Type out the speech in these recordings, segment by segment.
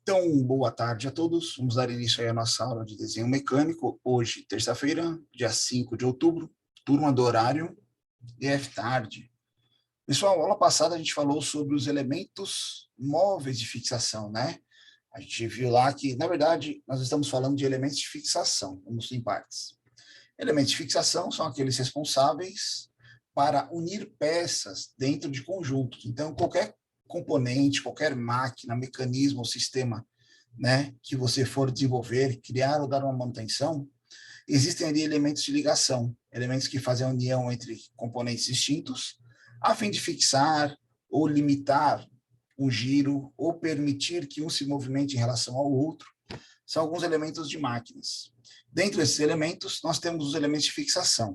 Então, boa tarde a todos. Vamos dar início aí à nossa aula de desenho mecânico. Hoje, terça-feira, dia 5 de outubro, turma do horário EF-tarde. Pessoal, aula passada a gente falou sobre os elementos móveis de fixação, né? A gente viu lá que, na verdade, nós estamos falando de elementos de fixação, vamos em partes. Elementos de fixação são aqueles responsáveis para unir peças dentro de conjuntos. Então, qualquer componente, qualquer máquina, mecanismo ou sistema, né, que você for desenvolver, criar ou dar uma manutenção, existem ali elementos de ligação, elementos que fazem a união entre componentes distintos, a fim de fixar ou limitar um giro ou permitir que um se movimente em relação ao outro. São alguns elementos de máquinas. Dentre esses elementos, nós temos os elementos de fixação.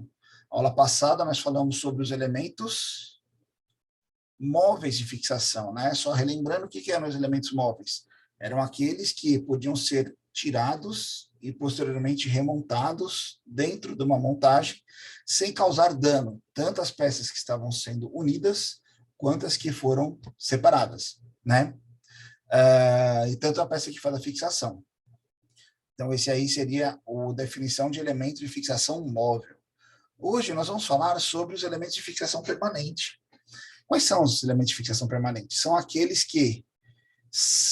Na aula passada, nós falamos sobre os elementos móveis de fixação, né? Só relembrando o que eram os elementos móveis. Eram aqueles que podiam ser tirados e posteriormente remontados dentro de uma montagem, sem causar dano, tanto às peças que estavam sendo unidas, quanto as que foram separadas, né? E tanto a peça que faz a fixação. Então, esse aí seria a definição de elemento de fixação móvel. Hoje, nós vamos falar sobre os elementos de fixação permanente. Quais são os elementos de fixação permanente? São aqueles que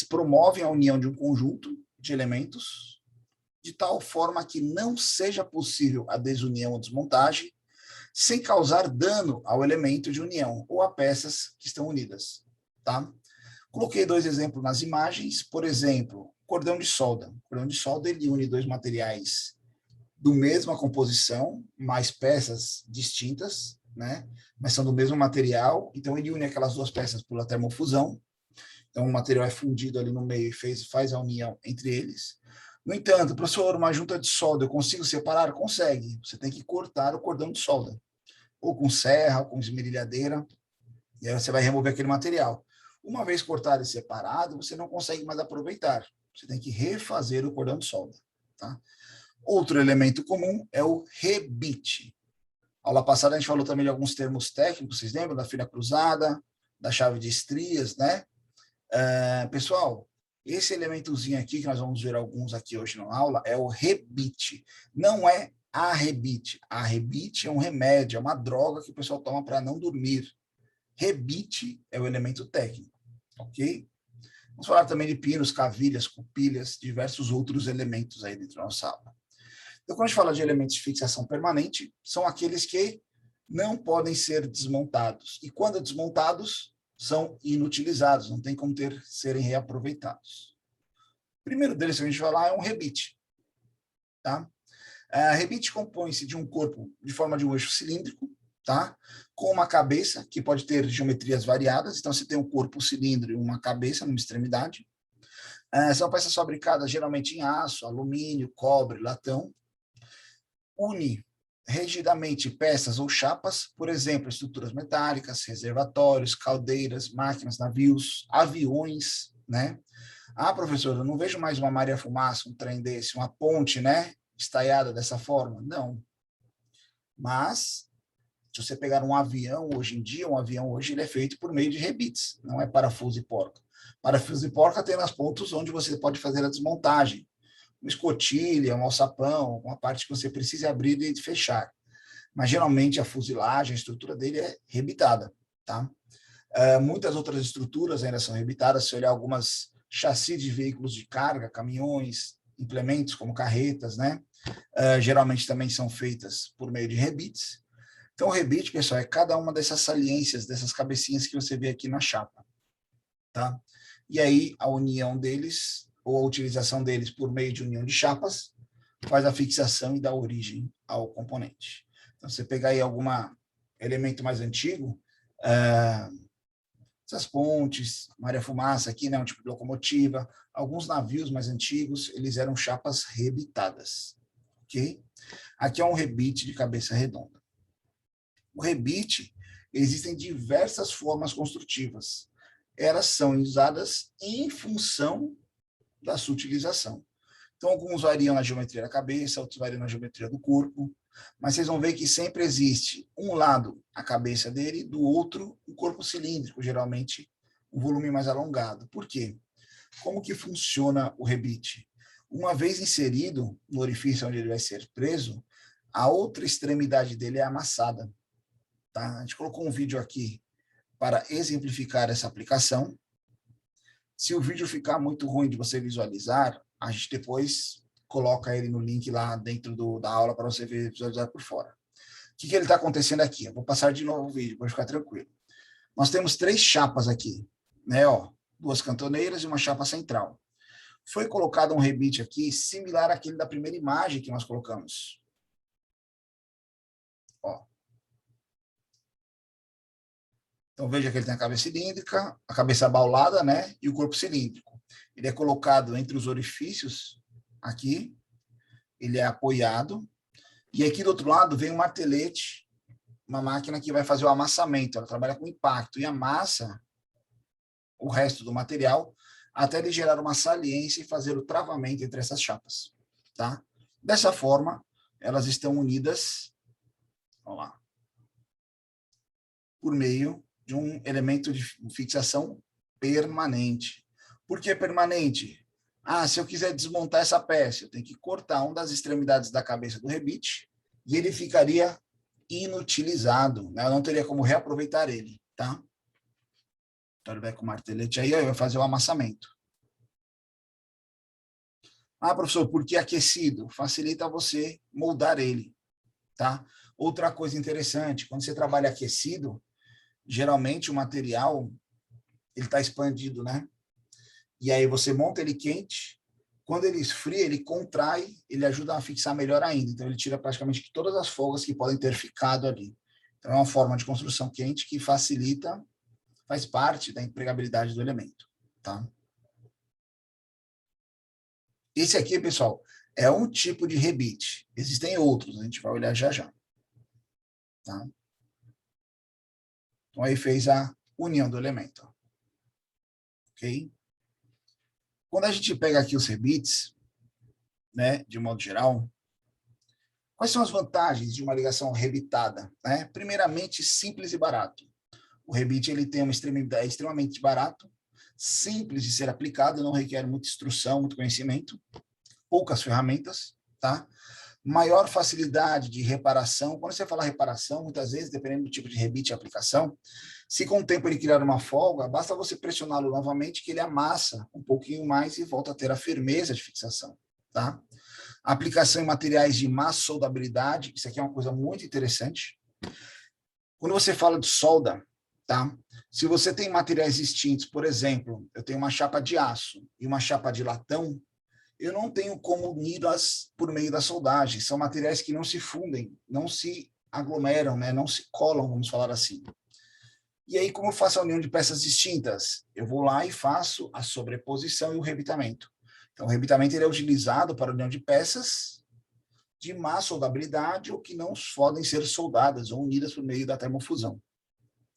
promovem a união de um conjunto de elementos de tal forma que não seja possível a desunião ou desmontagem sem causar dano ao elemento de união ou a peças que estão unidas, tá? Coloquei dois exemplos nas imagens. Por exemplo, cordão de solda. O cordão de solda, ele une dois materiais do mesma composição, mais peças distintas, né? Mas são do mesmo material, então ele une aquelas duas peças pela termofusão. Então o material é fundido ali no meio e faz a união entre eles. No entanto, professor, uma junta de solda, eu consigo separar? Consegue. Você tem que cortar o cordão de solda, ou com serra, ou com esmerilhadeira, e aí você vai remover aquele material. Uma vez cortado e separado, você não consegue mais aproveitar. Você tem que refazer o cordão de solda, tá? Outro elemento comum é o rebite. Aula passada a gente falou também de alguns termos técnicos, vocês lembram? Da filha cruzada, da chave de estrias, né? Pessoal, esse elementozinho aqui, que nós vamos ver alguns aqui hoje na aula, é o rebite. Não é arrebite. Arrebite é um remédio, é uma droga que o pessoal toma para não dormir. Rebite é o elemento técnico, ok? Vamos falar também de pinos, cavilhas, cupilhas, diversos outros elementos aí dentro da nossa aula. Então, quando a gente fala de elementos de fixação permanente, são aqueles que não podem ser desmontados. E quando desmontados, são inutilizados, não tem como serem reaproveitados. O primeiro deles que a gente vai falar é um rebite. Tá? Rebite compõe-se de um corpo de forma de um eixo cilíndrico, tá? Com uma cabeça, que pode ter geometrias variadas. Então, você tem um corpo cilíndrico e uma cabeça numa extremidade. São peças fabricadas geralmente em aço, alumínio, cobre, latão. Une rigidamente peças ou chapas, por exemplo, estruturas metálicas, reservatórios, caldeiras, máquinas, navios, aviões, né? Professor, eu não vejo mais uma Maria-Fumaça, um trem desse, uma ponte, né? Estaiada dessa forma. Não. Mas, se você pegar um avião hoje em dia, um avião hoje ele é feito por meio de rebites, não é parafuso e porca. Parafuso e porca tem nas pontas onde você pode fazer a desmontagem. Uma escotilha, um alçapão, uma parte que você precisa abrir e fechar. Mas, geralmente, a fuselagem, a estrutura dele é rebitada, tá? Muitas outras estruturas ainda são rebitadas. Se olhar algumas chassis de veículos de carga, caminhões, implementos como carretas, né? Geralmente também são feitas por meio de rebites. Então, o rebite, pessoal, é cada uma dessas saliências, dessas cabecinhas que você vê aqui na chapa, tá? E aí, a união deles, ou a utilização deles por meio de união de chapas, faz a fixação e dá origem ao componente. Então, você pegar aí algum elemento mais antigo, essas pontes, Maria-Fumaça aqui, né, um tipo de locomotiva, alguns navios mais antigos, eles eram chapas rebitadas, ok? Aqui é um rebite de cabeça redonda. O rebite, existem diversas formas construtivas. Elas são usadas em função da sua utilização. Então, alguns variam na geometria da cabeça, outros variam na geometria do corpo, mas vocês vão ver que sempre existe, um lado, a cabeça dele, do outro, o corpo cilíndrico, geralmente um volume mais alongado. Por quê? Como que funciona o rebite? Uma vez inserido no orifício onde ele vai ser preso, a outra extremidade dele é amassada. Tá? A gente colocou um vídeo aqui para exemplificar essa aplicação. Se o vídeo ficar muito ruim de você visualizar, a gente depois coloca ele no link lá dentro da aula para você visualizar por fora. O que ele está acontecendo aqui? Eu vou passar de novo o vídeo, para ficar tranquilo. Nós temos 3 chapas aqui, né? Ó, 2 cantoneiras e uma chapa central. Foi colocado um rebite aqui similar àquele da primeira imagem que nós colocamos. Ó. Então, veja que ele tem a cabeça cilíndrica, a cabeça abaulada, né? E o corpo cilíndrico. Ele é colocado entre os orifícios, aqui. Ele é apoiado. E aqui do outro lado vem um martelete, uma máquina que vai fazer o amassamento. Ela trabalha com impacto e amassa o resto do material até ele gerar uma saliência e fazer o travamento entre essas chapas. Tá? Dessa forma, elas estão unidas, vamos lá, por meio de um elemento de fixação permanente. Por que permanente? Se eu quiser desmontar essa peça, eu tenho que cortar uma das extremidades da cabeça do rebite e ele ficaria inutilizado, né? Eu não teria como reaproveitar ele, tá? Então ele vai com o martelete aí, vai fazer o amassamento. Professor, por que aquecido? Facilita você moldar ele, tá? Outra coisa interessante, quando você trabalha aquecido, geralmente o material ele está expandido, né? E aí você monta ele quente, quando ele esfria, ele contrai, ele ajuda a fixar melhor ainda. Então ele tira praticamente todas as folgas que podem ter ficado ali. Então é uma forma de construção quente que facilita, faz parte da empregabilidade do elemento, tá? Esse aqui, pessoal, é um tipo de rebite. Existem outros, a gente vai olhar já já. Tá? Então, aí fez a união do elemento. Ok? Quando a gente pega aqui os rebites, né, de modo geral, quais são as vantagens de uma ligação rebitada? Né? Primeiramente, simples e barato. O rebite ele tem uma extremidade extremamente barato, simples de ser aplicado, não requer muita instrução, muito conhecimento, poucas ferramentas, tá? Maior facilidade de reparação. Quando você fala reparação, muitas vezes, dependendo do tipo de rebite e aplicação, se com o tempo ele criar uma folga, basta você pressioná-lo novamente que ele amassa um pouquinho mais e volta a ter a firmeza de fixação, tá? Aplicação em materiais de má soldabilidade, isso aqui é uma coisa muito interessante. Quando você fala de solda, tá? Se você tem materiais distintos, por exemplo, eu tenho uma chapa de aço e uma chapa de latão, eu não tenho como uni-las por meio da soldagem. São materiais que não se fundem, não se aglomeram, né? Não se colam, vamos falar assim. E aí, como eu faço a união de peças distintas? Eu vou lá e faço a sobreposição e o rebitamento. Então, o rebitamento ele é utilizado para a união de peças de má soldabilidade ou que não podem ser soldadas ou unidas por meio da termofusão.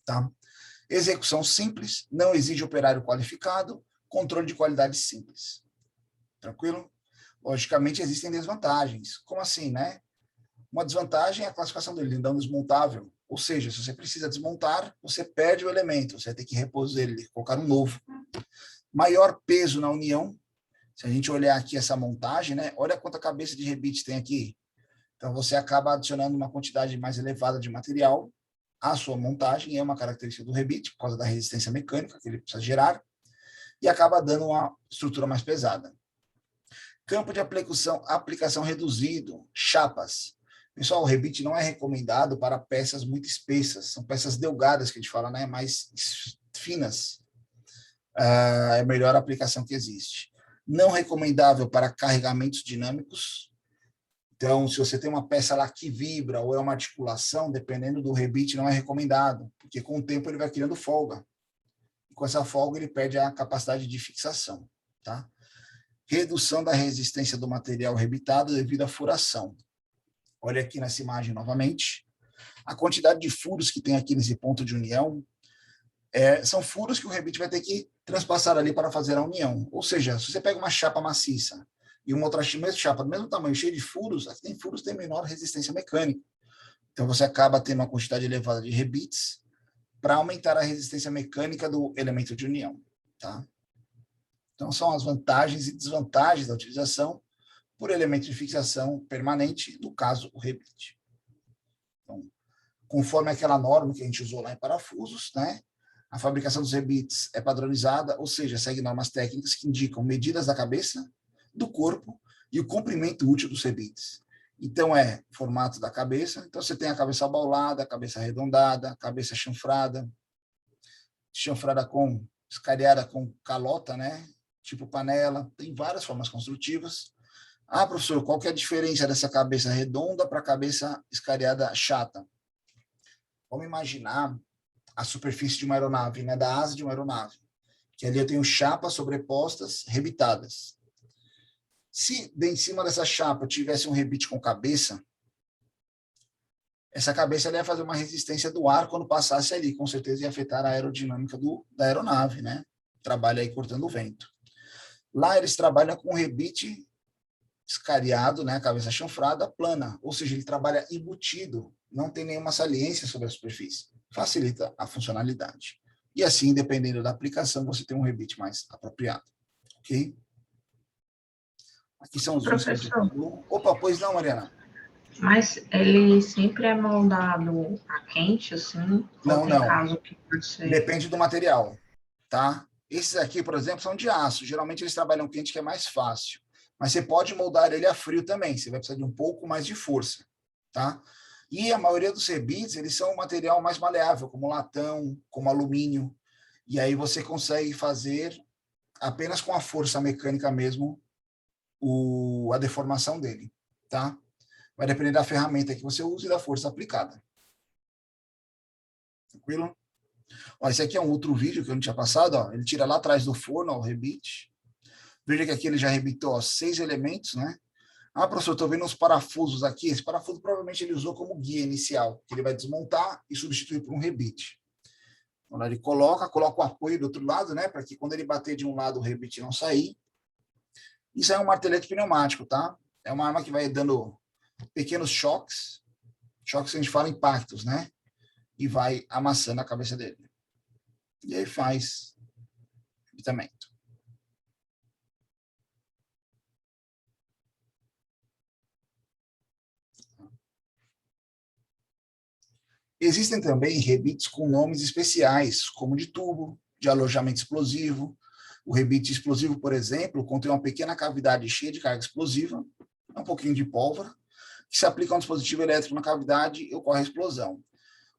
Tá? Execução simples, não exige operário qualificado, controle de qualidade simples. Tranquilo? Logicamente, existem desvantagens. Como assim, né? Uma desvantagem é a classificação dele, não desmontável. Ou seja, se você precisa desmontar, você perde o elemento, você vai ter que repor ele, colocar um novo. Maior peso na união. Se a gente olhar aqui essa montagem, né? Olha quanta cabeça de rebite tem aqui. Então, você acaba adicionando uma quantidade mais elevada de material à sua montagem, é uma característica do rebite, por causa da resistência mecânica que ele precisa gerar, e acaba dando uma estrutura mais pesada. Campo de aplicação reduzido, chapas. Pessoal, o rebite não é recomendado para peças muito espessas, são peças delgadas que a gente fala, né? Mais finas. É a melhor aplicação que existe. Não recomendável para carregamentos dinâmicos. Então, se você tem uma peça lá que vibra ou é uma articulação, dependendo do rebite, não é recomendado, porque com o tempo ele vai criando folga. E com essa folga ele perde a capacidade de fixação, tá? Redução da resistência do material rebitado devido à furação. Olha aqui nessa imagem novamente. A quantidade de furos que tem aqui nesse ponto de união são furos que o rebite vai ter que transpassar ali para fazer a união. Ou seja, se você pega uma chapa maciça e uma outra mesma chapa do mesmo tamanho, cheia de furos, aqui tem furos que têm menor resistência mecânica. Então você acaba tendo uma quantidade elevada de rebites para aumentar a resistência mecânica do elemento de união. Tá? Então, são as vantagens e desvantagens da utilização por elemento de fixação permanente, no caso, o rebite. Então, conforme aquela norma que a gente usou lá em parafusos, né? A fabricação dos rebites é padronizada, ou seja, segue normas técnicas que indicam medidas da cabeça, do corpo e o comprimento útil dos rebites. Então, é formato da cabeça. Então, você tem a cabeça abaulada, a cabeça arredondada, a cabeça chanfrada com, escariada com calota, né? Tipo panela. Tem várias formas construtivas. Ah, professor, qual que é a diferença dessa cabeça redonda para a cabeça escariada chata? Vamos imaginar a superfície de uma aeronave, né? Da asa de uma aeronave. Que ali eu tenho chapas sobrepostas, rebitadas. Se de em cima dessa chapa tivesse um rebite com cabeça, essa cabeça ia fazer uma resistência do ar quando passasse ali, com certeza ia afetar a aerodinâmica da aeronave, né? Trabalha aí cortando o vento. Lá eles trabalham com rebite escariado, né? Cabeça chanfrada, plana, ou seja, ele trabalha embutido, não tem nenhuma saliência sobre a superfície. Facilita a funcionalidade. E assim, dependendo da aplicação, você tem um rebite mais apropriado. Ok? Aqui são os vídeos que a gente falou. Opa, pois não, Mariana? Mas ele sempre é moldado a quente, assim? Não, ou tem não. caso que pode ser... Depende do material, tá? Esses aqui, por exemplo, são de aço. Geralmente eles trabalham quente, que é mais fácil. Mas você pode moldar ele a frio também. Você vai precisar de um pouco mais de força, tá? E a maioria dos rebites, eles são um material mais maleável, como latão, como alumínio. E aí você consegue fazer apenas com a força mecânica mesmo a deformação dele, tá? Vai depender da ferramenta que você usa e da força aplicada. Tranquilo? Ó, esse aqui é um outro vídeo que eu não tinha passado. Ó. Ele tira lá atrás do forno ó, o rebite. Veja que aqui ele já rebitou ó, 6 elementos, né? Ah, professor, estou vendo uns parafusos aqui. Esse parafuso provavelmente ele usou como guia inicial, que ele vai desmontar e substituir por um rebite. Quando ele coloca o apoio do outro lado, né? Para que quando ele bater de um lado o rebite não sair. Isso é um martelete pneumático, tá? É uma arma que vai dando pequenos choques. Choques que a gente fala impactos, né? E vai amassando a cabeça dele. E aí faz rebitamento. Existem também rebites com nomes especiais, como de tubo, de alojamento explosivo. O rebite explosivo, por exemplo, contém uma pequena cavidade cheia de carga explosiva, um pouquinho de pólvora, que se aplica a um dispositivo elétrico na cavidade e ocorre a explosão.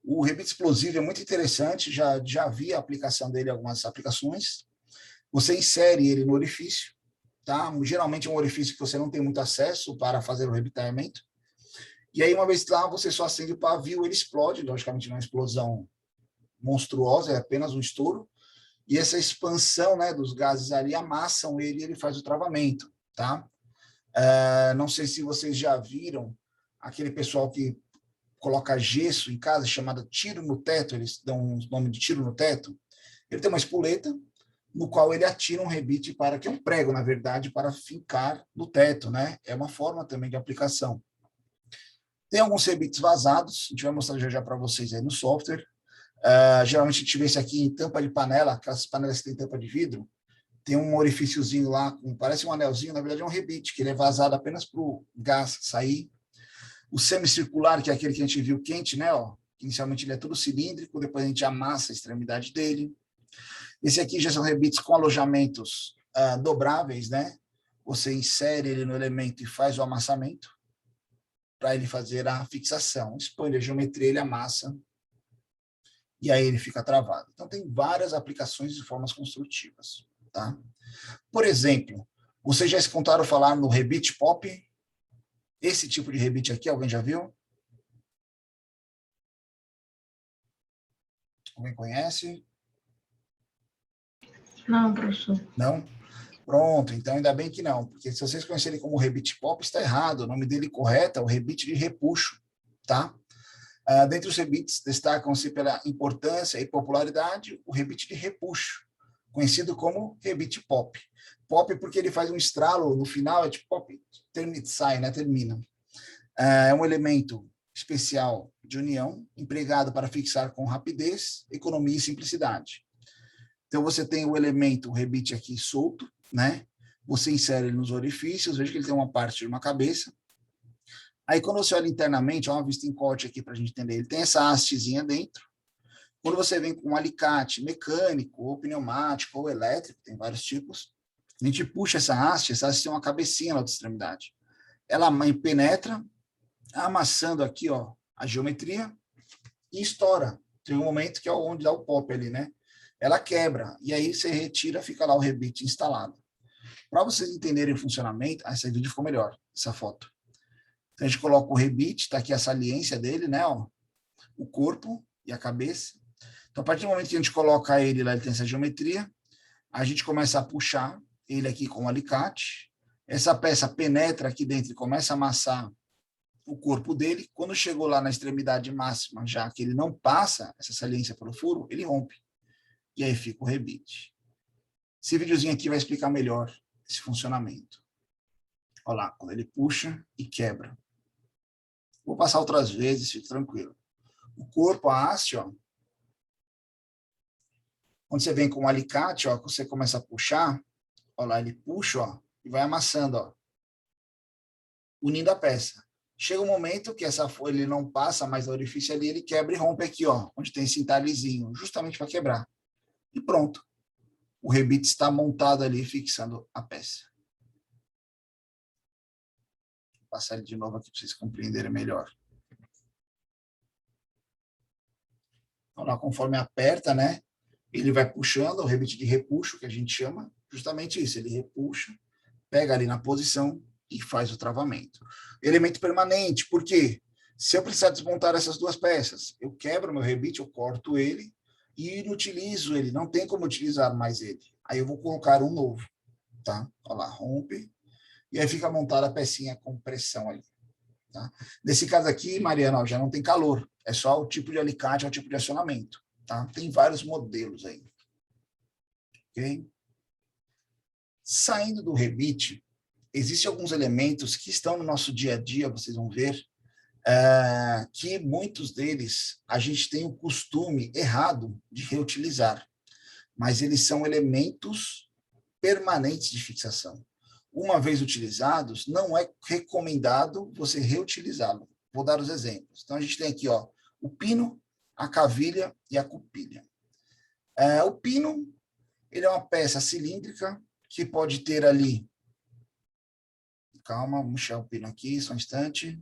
O rebite explosivo é muito interessante, já vi a aplicação dele em algumas aplicações. Você insere ele no orifício, tá? Geralmente é um orifício que você não tem muito acesso para fazer o rebitamento. E aí, uma vez lá, você só acende o pavio, ele explode, logicamente não é uma explosão monstruosa, é apenas um estouro. E essa expansão né, dos gases ali amassam ele e ele faz o travamento, tá? Não sei se vocês já viram aquele pessoal que coloca gesso em casa, chamado tiro no teto, eles dão um nome de tiro no teto. Ele tem uma espoleta, no qual ele atira um rebite para, que é um prego, na verdade, para fincar no teto, né? É uma forma também de aplicação. Tem alguns rebites vazados, a gente vai mostrar já para vocês aí no software. Geralmente a gente vê esse aqui em tampa de panela, aquelas panelas que tem tampa de vidro, tem um orifíciozinho lá, parece um anelzinho, na verdade é um rebite, que ele é vazado apenas para o gás sair. O semicircular, que é aquele que a gente viu quente, né? Ó, inicialmente ele é todo cilíndrico, depois a gente amassa a extremidade dele. Esse aqui já são rebites com alojamentos dobráveis, né? Você insere ele no elemento e faz o amassamento para ele fazer a fixação. Expõe a geometria, ele amassa e aí ele fica travado. Então, tem várias aplicações de formas construtivas. Tá? Por exemplo, vocês já escutaram falar no rebite pop? Esse tipo de rebite aqui, alguém já viu? Alguém conhece? Não, professor. Não? Pronto, então ainda bem que não, porque se vocês conhecerem como rebite pop, está errado. O nome dele correto é o rebite de repuxo, tá? Dentre os rebites, destacam-se pela importância e popularidade o rebite de repuxo, conhecido como rebite pop. Pop porque ele faz um estralo no final, é tipo pop, sai, né? Termina. É um elemento especial de união, empregado para fixar com rapidez, economia e simplicidade. Então, você tem o elemento, o rebite aqui solto, né? Você insere ele nos orifícios, veja que ele tem uma parte de uma cabeça. Aí, quando você olha internamente, ó, uma vista em corte aqui para a gente entender, ele tem essa hastezinha dentro. Quando você vem com um alicate mecânico, ou pneumático, ou elétrico, tem vários tipos, a gente puxa essa haste tem uma cabecinha na outra extremidade. Ela penetra, amassando aqui, ó, a geometria, e estoura. Tem um momento que é onde dá o pop ali, né? Ela quebra, e aí você retira, fica lá o rebite instalado. Para vocês entenderem o funcionamento, esse vídeo ficou melhor, essa foto. Então, a gente coloca o rebite, está aqui a saliência dele, né? Ó, o corpo e a cabeça. Então, a partir do momento que a gente coloca ele lá, ele tem essa geometria, a gente começa a puxar ele aqui com o alicate, essa peça penetra aqui dentro e começa a amassar o corpo dele. Quando chegou lá na extremidade máxima, já que ele não passa essa saliência pelo furo, ele rompe. E aí fica o rebite. Esse videozinho aqui vai explicar melhor esse funcionamento. Olha lá, quando ele puxa e quebra. Vou passar outras vezes, fique tranquilo. O corpo, a haste, ó. Quando você vem com o alicate, ó, você começa a puxar, ó lá, ele puxa, ó, e vai amassando, ó, unindo a peça. Chega um momento que essa folha ele não passa mais do orifício ali, ele quebra e rompe aqui, ó, onde tem esse entalhezinho, justamente para quebrar. E pronto. O rebite está montado ali, fixando a peça. Vou passar ele de novo aqui para vocês compreenderem melhor. Então, lá, conforme aperta, né, ele vai puxando, o rebite de repuxo, que a gente chama, justamente isso, ele repuxa, pega ali na posição e faz o travamento. Elemento permanente, por quê? Se eu precisar desmontar essas duas peças, eu quebro meu rebite, eu corto ele e inutilizo ele, não tem como utilizar mais ele. Aí eu vou colocar um novo, tá? Olha lá, rompe, e aí fica montada a pecinha com pressão ali. Tá? Nesse caso aqui, Mariana, ó, já não tem calor, é só o tipo de alicate, é o tipo de acionamento. Tá? Tem vários modelos aí. Okay? Saindo do rebite, existem alguns elementos que estão no nosso dia a dia, vocês vão ver, que muitos deles a gente tem o costume errado de reutilizar, mas eles são elementos permanentes de fixação. Uma vez utilizados, não é recomendado você reutilizá-lo. Vou dar os exemplos. Então, a gente tem aqui, ó, o pino, a cavilha e a cupilha. O pino, ele é uma peça cilíndrica que pode ter ali... Calma, vamos puxar o pino aqui, só um instante.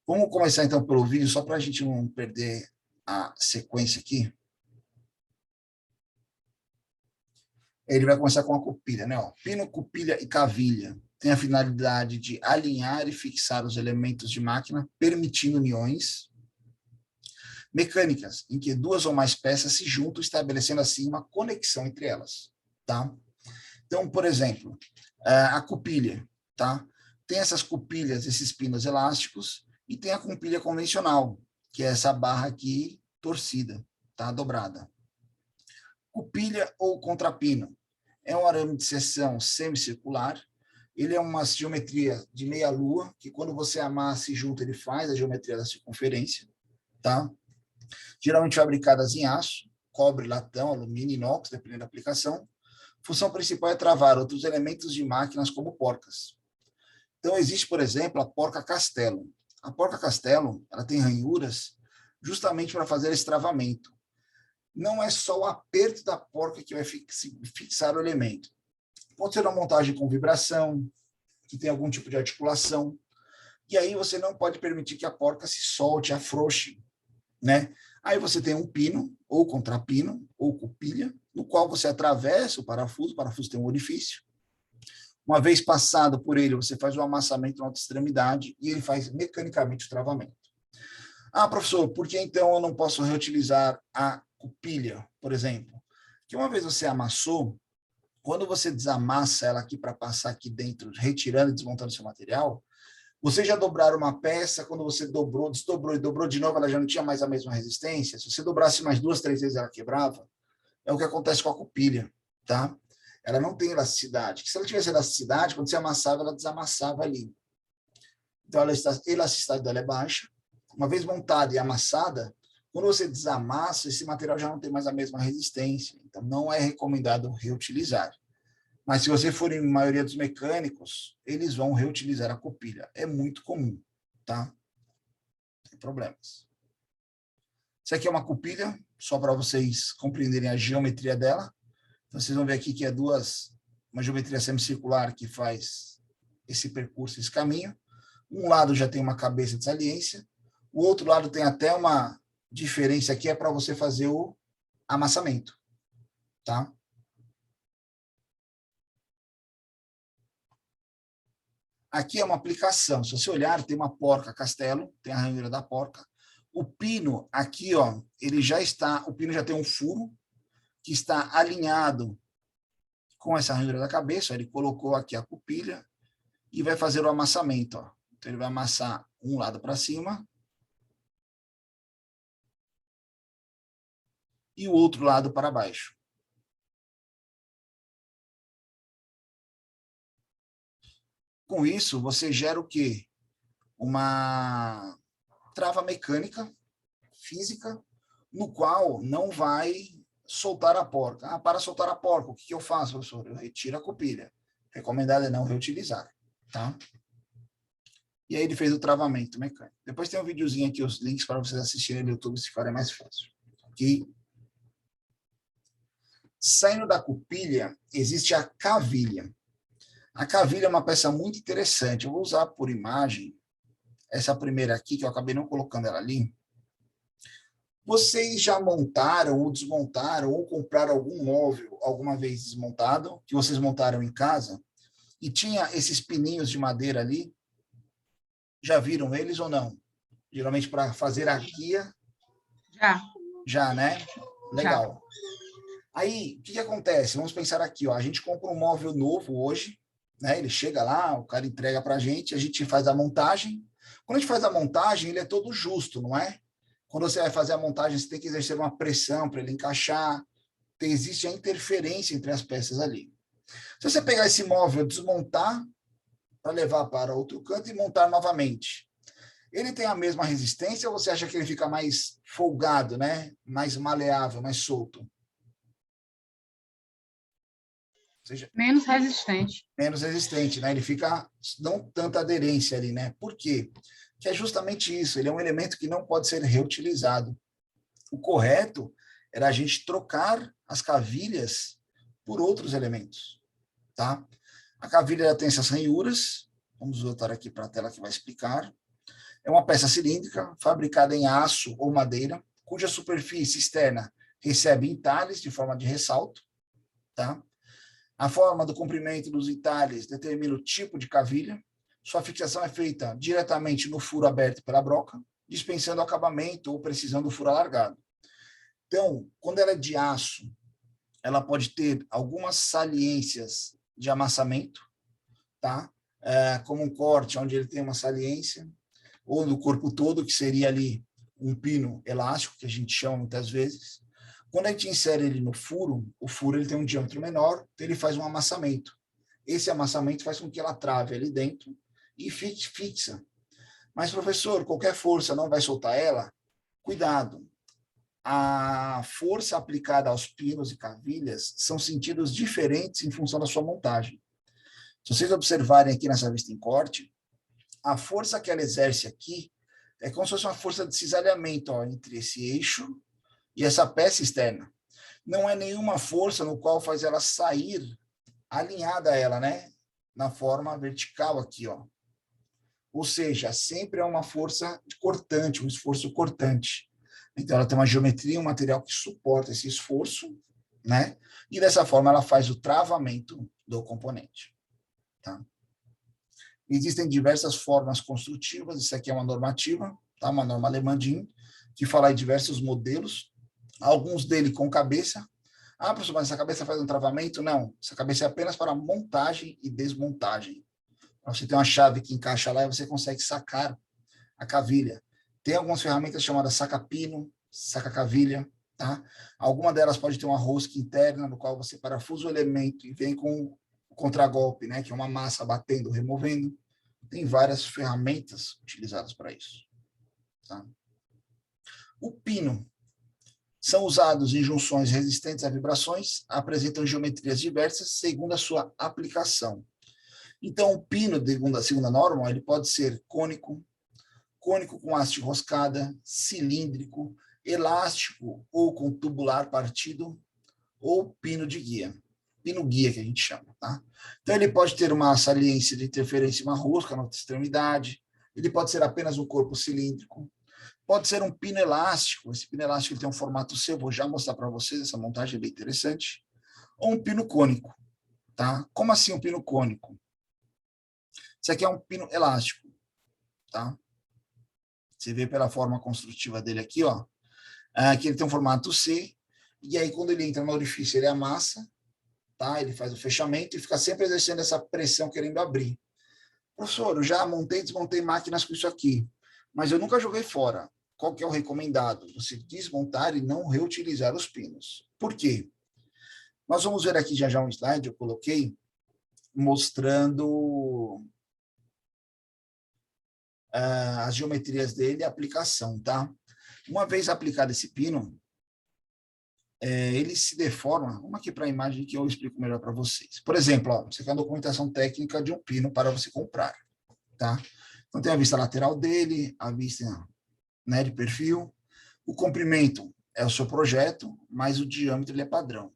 Vamos começar, então, pelo vídeo, só para a gente não perder a sequência aqui. Ele vai começar com a cupilha, né? Ó, pino, cupilha e cavilha tem a finalidade de alinhar e fixar os elementos de máquina, permitindo uniões mecânicas, em que duas ou mais peças se juntam, estabelecendo assim uma conexão entre elas, tá? Então, por exemplo, a cupilha, tá? Tem essas cupilhas, esses pinos elásticos, e tem a cupilha convencional, que é essa barra aqui torcida, tá? Dobrada. Cupilha ou contrapino é um arame de seção semicircular. Ele é uma geometria de meia-lua, que quando você amassa e junta, ele faz a geometria da circunferência, tá? Geralmente fabricadas em aço, cobre, latão, alumínio, inox, dependendo da aplicação. Função principal é travar outros elementos de máquinas como porcas. Então, existe, por exemplo, a porca castelo. A porca castelo, ela tem ranhuras justamente para fazer esse travamento. Não é só o aperto da porca que vai fixar o elemento. Pode ser uma montagem com vibração, que tem algum tipo de articulação, e aí você não pode permitir que a porca se solte, afrouxe, né? Aí você tem um pino, ou contrapino, ou cupilha, no qual você atravessa o parafuso tem um orifício. Uma vez passado por ele, você faz o amassamento na outra extremidade e ele faz mecanicamente o travamento. Ah, professor, por que então eu não posso reutilizar a cupilha, por exemplo? Que uma vez você amassou, quando você desamassa ela aqui para passar aqui dentro, retirando e desmontando seu material, você já dobraram uma peça, quando você dobrou, desdobrou e dobrou de novo, ela já não tinha mais a mesma resistência. Se você dobrasse mais 2, 3 vezes, ela quebrava. É o que acontece com a cupilha, tá? Ela não tem elasticidade. Se ela tivesse elasticidade, quando você amassava, ela desamassava ali. Então, a elasticidade dela é baixa. Uma vez montada e amassada, quando você desamassa, esse material já não tem mais a mesma resistência. Então, não é recomendado reutilizar. Mas se você for em maioria dos mecânicos, eles vão reutilizar a copilha. É muito comum, tá? Não tem problemas. Isso aqui é uma copilha, só para vocês compreenderem a geometria dela. Então, vocês vão ver aqui que é uma geometria semicircular que faz esse percurso, esse caminho. Um lado já tem uma cabeça de saliência, o outro lado tem até uma diferença aqui, é para você fazer o amassamento, tá? Aqui é uma aplicação. Se você olhar, tem uma porca castelo, tem a ranhura da porca. O pino aqui, ó, o pino já tem um furo que está alinhado com essa ranhura da cabeça. Ó, ele colocou aqui a copilha e vai fazer o amassamento, ó. Então ele vai amassar um lado para cima e o outro lado para baixo. Com isso, você gera o quê? Uma trava mecânica, física, no qual não vai soltar a porca. Ah, para soltar a porca, o que eu faço, professor? Eu retiro a copilha. Recomendado é não reutilizar, tá? E aí ele fez o travamento mecânico. Depois tem um videozinho aqui, os links para vocês assistirem no YouTube, se ficar mais fácil. Ok? Saindo da copilha, existe a cavilha. A cavilha é uma peça muito interessante. Eu vou usar por imagem essa primeira aqui, que eu acabei não colocando ela ali. Vocês já montaram ou desmontaram ou compraram algum móvel alguma vez desmontado, que vocês montaram em casa, e tinha esses pininhos de madeira ali? Já viram eles ou não? Geralmente para fazer a guia. Já. Já, né? Legal. Já. Aí, o que acontece? Vamos pensar aqui, ó, a gente compra um móvel novo hoje, né? Ele chega lá, o cara entrega para a gente faz a montagem. Quando a gente faz a montagem, ele é todo justo, não é? Quando você vai fazer a montagem, você tem que exercer uma pressão para ele encaixar. Existe a interferência entre as peças ali. Se você pegar esse móvel, desmontar, para levar para outro canto e montar novamente, ele tem a mesma resistência ou você acha que ele fica mais folgado, né? Mais maleável, mais solto? Ou seja, Menos resistente. menos resistente, né? Ele fica não tanta aderência ali, né? Por quê? Que é justamente isso, ele é um elemento que não pode ser reutilizado. O correto era a gente trocar as cavilhas por outros elementos, tá? A cavilha tem essas ranhuras, vamos voltar aqui para a tela que vai explicar. É uma peça cilíndrica, fabricada em aço ou madeira, cuja superfície externa recebe entalhes de forma de ressalto, tá? A forma do comprimento dos entalhes determina o tipo de cavilha. Sua fixação é feita diretamente no furo aberto pela broca, dispensando o acabamento ou precisão do furo alargado. Então, quando ela é de aço, ela pode ter algumas saliências de amassamento, tá? Como um corte, onde ele tem uma saliência, ou no corpo todo, que seria ali um pino elástico, que a gente chama muitas vezes. Quando a gente insere ele no furo, o furo ele tem um diâmetro menor, então ele faz um amassamento. Esse amassamento faz com que ela trave ali dentro e fique fixa. Mas, professor, qualquer força não vai soltar ela? Cuidado. A força aplicada aos pinos e cavilhas são sentidos diferentes em função da sua montagem. Se vocês observarem aqui nessa vista em corte, a força que ela exerce aqui é como se fosse uma força de cisalhamento, ó, entre esse eixo e essa peça externa. Não é nenhuma força no qual faz ela sair alinhada a ela, né? Na forma vertical aqui, ó. Ou seja, sempre é uma força cortante, um esforço cortante. Então, ela tem uma geometria, um material que suporta esse esforço, né? E dessa forma ela faz o travamento do componente, tá? Existem diversas formas construtivas, isso aqui é uma normativa, tá? Uma norma alemã DIN, que fala em diversos modelos, alguns deles com cabeça. Ah, professor, mas essa cabeça faz um travamento? Não, essa cabeça é apenas para montagem e desmontagem. Você tem uma chave que encaixa lá e você consegue sacar a cavilha. Tem algumas ferramentas chamadas saca-pino, saca-cavilha, tá? Alguma delas pode ter uma rosca interna, no qual você parafusa o elemento e vem com o contragolpe, né? Que é uma massa batendo, removendo. Tem várias ferramentas utilizadas para isso, tá? O pino. São usados em junções resistentes a vibrações, apresentam geometrias diversas segundo a sua aplicação. Então, o pino, segundo a segunda norma, ele pode ser cônico, cônico com haste roscada, cilíndrico, elástico ou com tubular partido, ou pino de guia. Pino guia, que a gente chama. Tá? Então, ele pode ter uma saliência de interferência, uma rosca na outra extremidade, ele pode ser apenas um corpo cilíndrico, pode ser um pino elástico, esse pino elástico ele tem um formato C, eu vou já mostrar para vocês, essa montagem é bem interessante, ou um pino cônico. Tá? Como assim um pino cônico? Isso aqui é um pino elástico. Tá? Você vê pela forma construtiva dele aqui, ó, que ele tem um formato C, e aí quando ele entra no orifício, ele amassa, tá? Ele faz o fechamento e fica sempre exercendo essa pressão querendo abrir. Professor, eu já montei e desmontei máquinas com isso aqui, mas eu nunca joguei fora. Qual que é o recomendado? Você desmontar e não reutilizar os pinos. Por quê? Nós vamos ver aqui já um slide, eu coloquei, mostrando as geometrias dele e a aplicação, tá? Uma vez aplicado esse pino, ele se deforma. Vamos aqui para a imagem que eu explico melhor para vocês. Por exemplo, ó, você quer a documentação técnica de um pino para você comprar, tá? Então, tem a vista lateral dele, a vista, né, de perfil. O comprimento é o seu projeto, mas o diâmetro ele é padrão.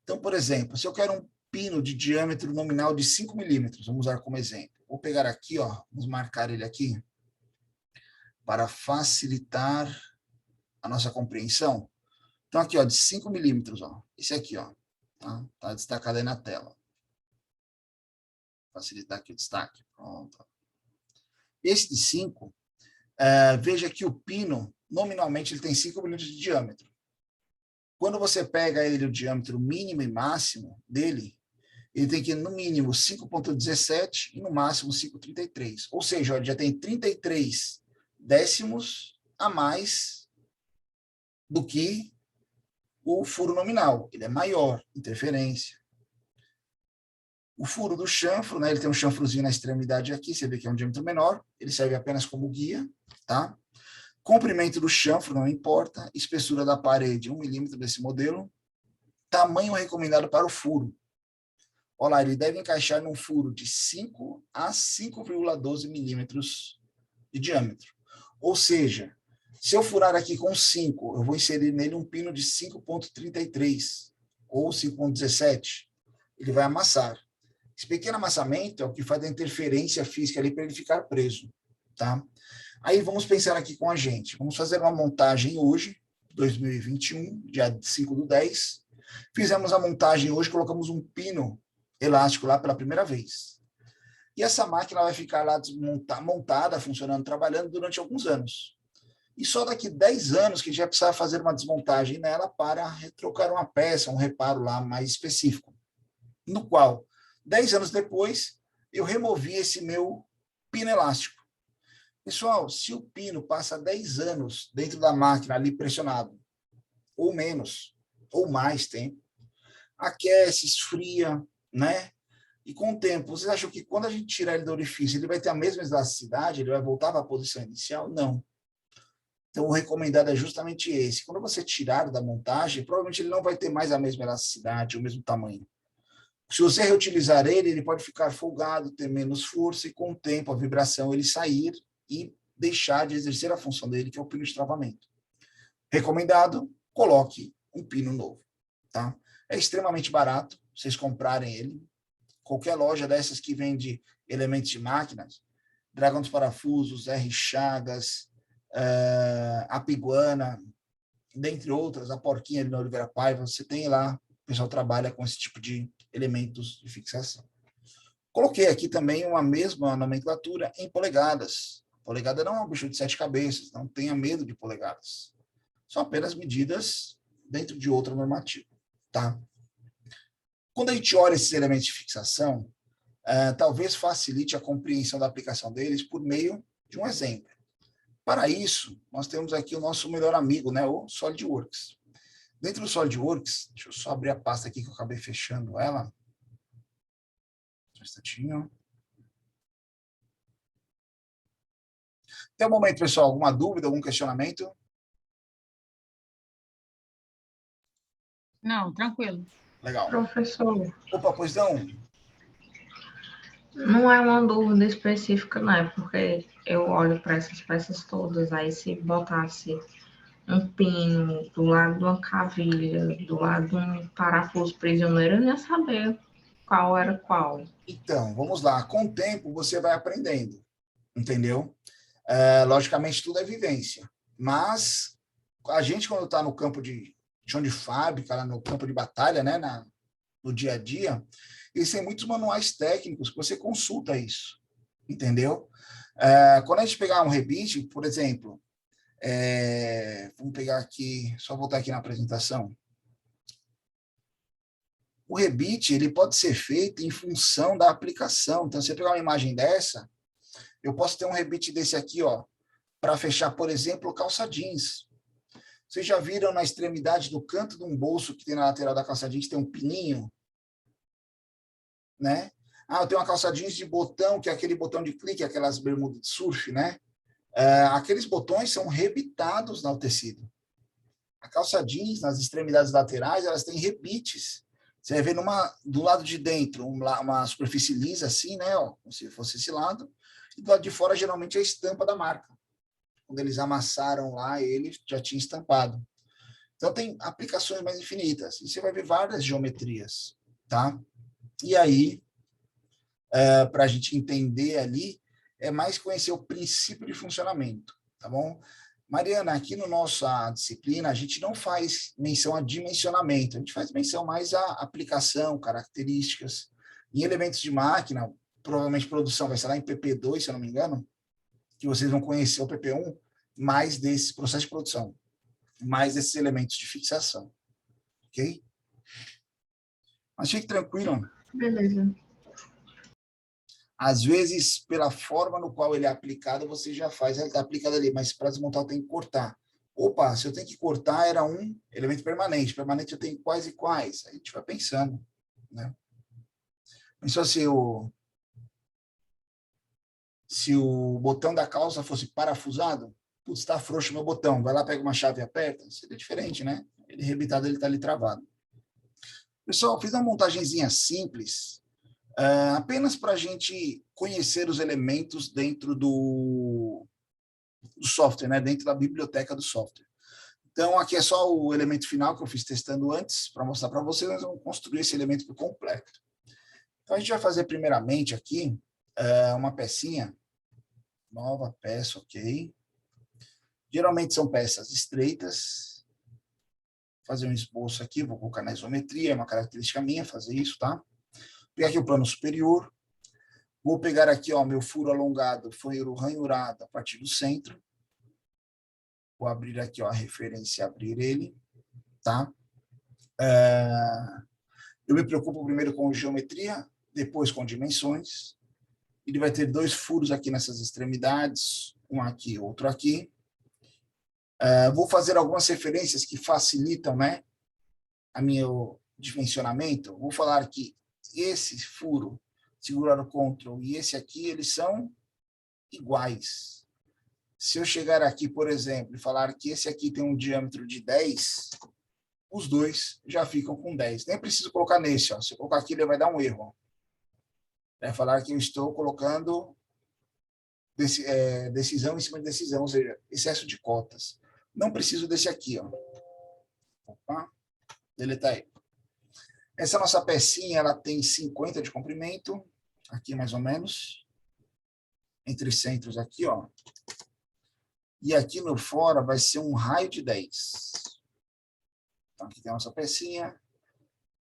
Então, por exemplo, se eu quero um pino de diâmetro nominal de 5 milímetros, vamos usar como exemplo. Vou pegar aqui, ó, vamos marcar ele aqui, para facilitar a nossa compreensão. Então, aqui, ó, de 5 milímetros, ó. Esse aqui, ó. Tá destacado aí na tela. Facilitar aqui o destaque. Pronto. Esse de 5, veja que o pino, nominalmente, ele tem 5 milímetros de diâmetro. Quando você pega ele, o diâmetro mínimo e máximo dele, ele tem que, no mínimo, 5,17 e no máximo 5,33. Ou seja, ele já tem 33 décimos a mais do que o furo nominal. Ele é maior, interferência. O furo do chanfro, né, ele tem um chanfrozinho na extremidade aqui, você vê que é um diâmetro menor, ele serve apenas como guia, tá? Comprimento do chanfro, não importa, espessura da parede, 1 milímetro desse modelo, tamanho recomendado para o furo. Olha lá, ele deve encaixar num furo de 5 a 5,12 milímetros de diâmetro. Ou seja, se eu furar aqui com 5, eu vou inserir nele um pino de 5,33 ou 5,17. Ele vai amassar. Esse pequeno amassamento é o que faz a interferência física ali para ele ficar preso. Tá? Aí vamos pensar aqui com a gente. Vamos fazer uma montagem hoje, 2021, dia 5/10. Fizemos a montagem hoje, colocamos um pino elástico lá pela primeira vez. E essa máquina vai ficar lá montada, funcionando, trabalhando durante alguns anos. E só daqui 10 anos que a gente vai precisar fazer uma desmontagem nela para trocar uma peça, um reparo lá mais específico. No qual, 10 anos depois, eu removi esse meu pino elástico. Pessoal, se o pino passa 10 anos dentro da máquina ali pressionado, ou menos, ou mais tempo, aquece, esfria, né? E com o tempo, vocês acham que quando a gente tirar ele do orifício, ele vai ter a mesma elasticidade? Ele vai voltar para a posição inicial? Não. Então, o recomendado é justamente esse. Quando você tirar da montagem, provavelmente ele não vai ter mais a mesma elasticidade, o mesmo tamanho. Se você reutilizar ele, ele pode ficar folgado, ter menos força, e com o tempo, a vibração, ele sair e deixar de exercer a função dele, que é o pino de travamento. Recomendado, coloque um pino novo. Tá? É extremamente barato, vocês comprarem ele. Qualquer loja dessas que vende elementos de máquinas, Dragão dos Parafusos, R. Chagas, a Piguana, dentre outras, a Porquinha ali na Oliveira Paiva, você tem lá, o pessoal trabalha com esse tipo de elementos de fixação. Coloquei aqui também uma mesma nomenclatura em polegadas. Polegada não é um bicho de 7 cabeças, não tenha medo de polegadas. São apenas medidas dentro de outra normativa. Tá? Quando a gente olha esses elementos de fixação, talvez facilite a compreensão da aplicação deles por meio de um exemplo. Para isso, nós temos aqui o nosso melhor amigo, né, o SolidWorks. Dentro do SolidWorks, deixa eu só abrir a pasta aqui que eu acabei fechando ela. Um instantinho. Até o momento, pessoal, alguma dúvida, algum questionamento? Não, tranquilo. Legal. Professor, Opa, pois não? não é uma dúvida específica, não é? Porque eu olho para essas peças todas, aí se botasse um pino do lado de uma cavilha, do lado de um parafuso prisioneiro, eu não ia saber qual era qual. Então, vamos lá. Com o tempo, você vai aprendendo, entendeu? Logicamente, tudo é vivência. Mas a gente, quando está no campo de chão de fábrica, lá no campo de batalha, né, no dia a dia, existem muitos manuais técnicos que você consulta isso, entendeu? Quando a gente pegar um rebite, por exemplo, vamos pegar aqui, só voltar aqui na apresentação. O rebite, ele pode ser feito em função da aplicação. Então, se você pegar uma imagem dessa, eu posso ter um rebite desse aqui, ó, para fechar, por exemplo, calça jeans. Vocês já viram na extremidade do canto de um bolso que tem na lateral da calça jeans, tem um pininho, né? Eu tenho uma calça jeans de botão, que é aquele botão de clique, aquelas bermudas de surf, né? Aqueles botões são rebitados no tecido. A calça jeans, nas extremidades laterais, elas têm rebites. Você vai ver do lado de dentro, uma superfície lisa assim, né? Ó, como se fosse esse lado. E do lado de fora, geralmente, é a estampa da marca. Quando eles amassaram lá, ele já tinha estampado. Então, tem aplicações mais infinitas. E você vai ver várias geometrias, tá? E aí, para a gente entender ali, é mais conhecer o princípio de funcionamento, tá bom? Mariana, aqui no nossa disciplina, a gente não faz menção a dimensionamento, a gente faz menção mais à aplicação, características. Em elementos de máquina, provavelmente produção vai ser lá em PP2, se eu não me engano, que vocês vão conhecer o PP1, mais desse processo de produção, mais desses elementos de fixação, ok? Mas fique tranquilo. Beleza. Às vezes, pela forma no qual ele é aplicado, você já faz, ele está aplicado ali, mas para desmontar eu tenho que cortar. Opa, se eu tenho que cortar, era um elemento permanente. Permanente eu tenho quais e quais. Aí a gente vai pensando, né? Pensou se o botão da calça fosse parafusado, putz, está frouxo meu botão, vai lá, pega uma chave e aperta, seria diferente, né? Ele rebitado, ele está ali travado. Pessoal, fiz uma montagenzinha simples, apenas para a gente conhecer os elementos dentro do software, né? Dentro da biblioteca do software. Então, aqui é só o elemento final que eu fiz testando antes, para mostrar para vocês, nós vamos construir esse elemento por completo. Então, a gente vai fazer primeiramente aqui uma pecinha, nova peça, ok. Geralmente são peças estreitas. Vou fazer um esboço aqui, vou colocar na isometria, é uma característica minha fazer isso, tá? Vou pegar aqui o plano superior, vou pegar aqui, ó, meu furo alongado, foi ranhurado a partir do centro. Vou abrir aqui, ó, a referência, abrir ele, tá? Eu me preocupo primeiro com geometria, depois com dimensões. Ele vai ter dois furos aqui nessas extremidades, um aqui, outro aqui. Vou fazer algumas referências que facilitam, né, a meu dimensionamento. Vou falar que esse furo, segurar o Ctrl, e esse aqui, eles são iguais. Se eu chegar aqui, por exemplo, e falar que esse aqui tem um diâmetro de 10, os dois já ficam com 10. Nem preciso colocar nesse, ó. Se eu colocar aqui, ele vai dar um erro. Vai falar que eu estou colocando decisão em cima de decisão, ou seja, excesso de cotas. Não preciso desse aqui, ó. Opa, deletar aí. Essa nossa pecinha, ela tem 50 de comprimento, aqui mais ou menos, entre centros aqui, ó. E aqui no fora vai ser um raio de 10. Então, aqui tem a nossa pecinha.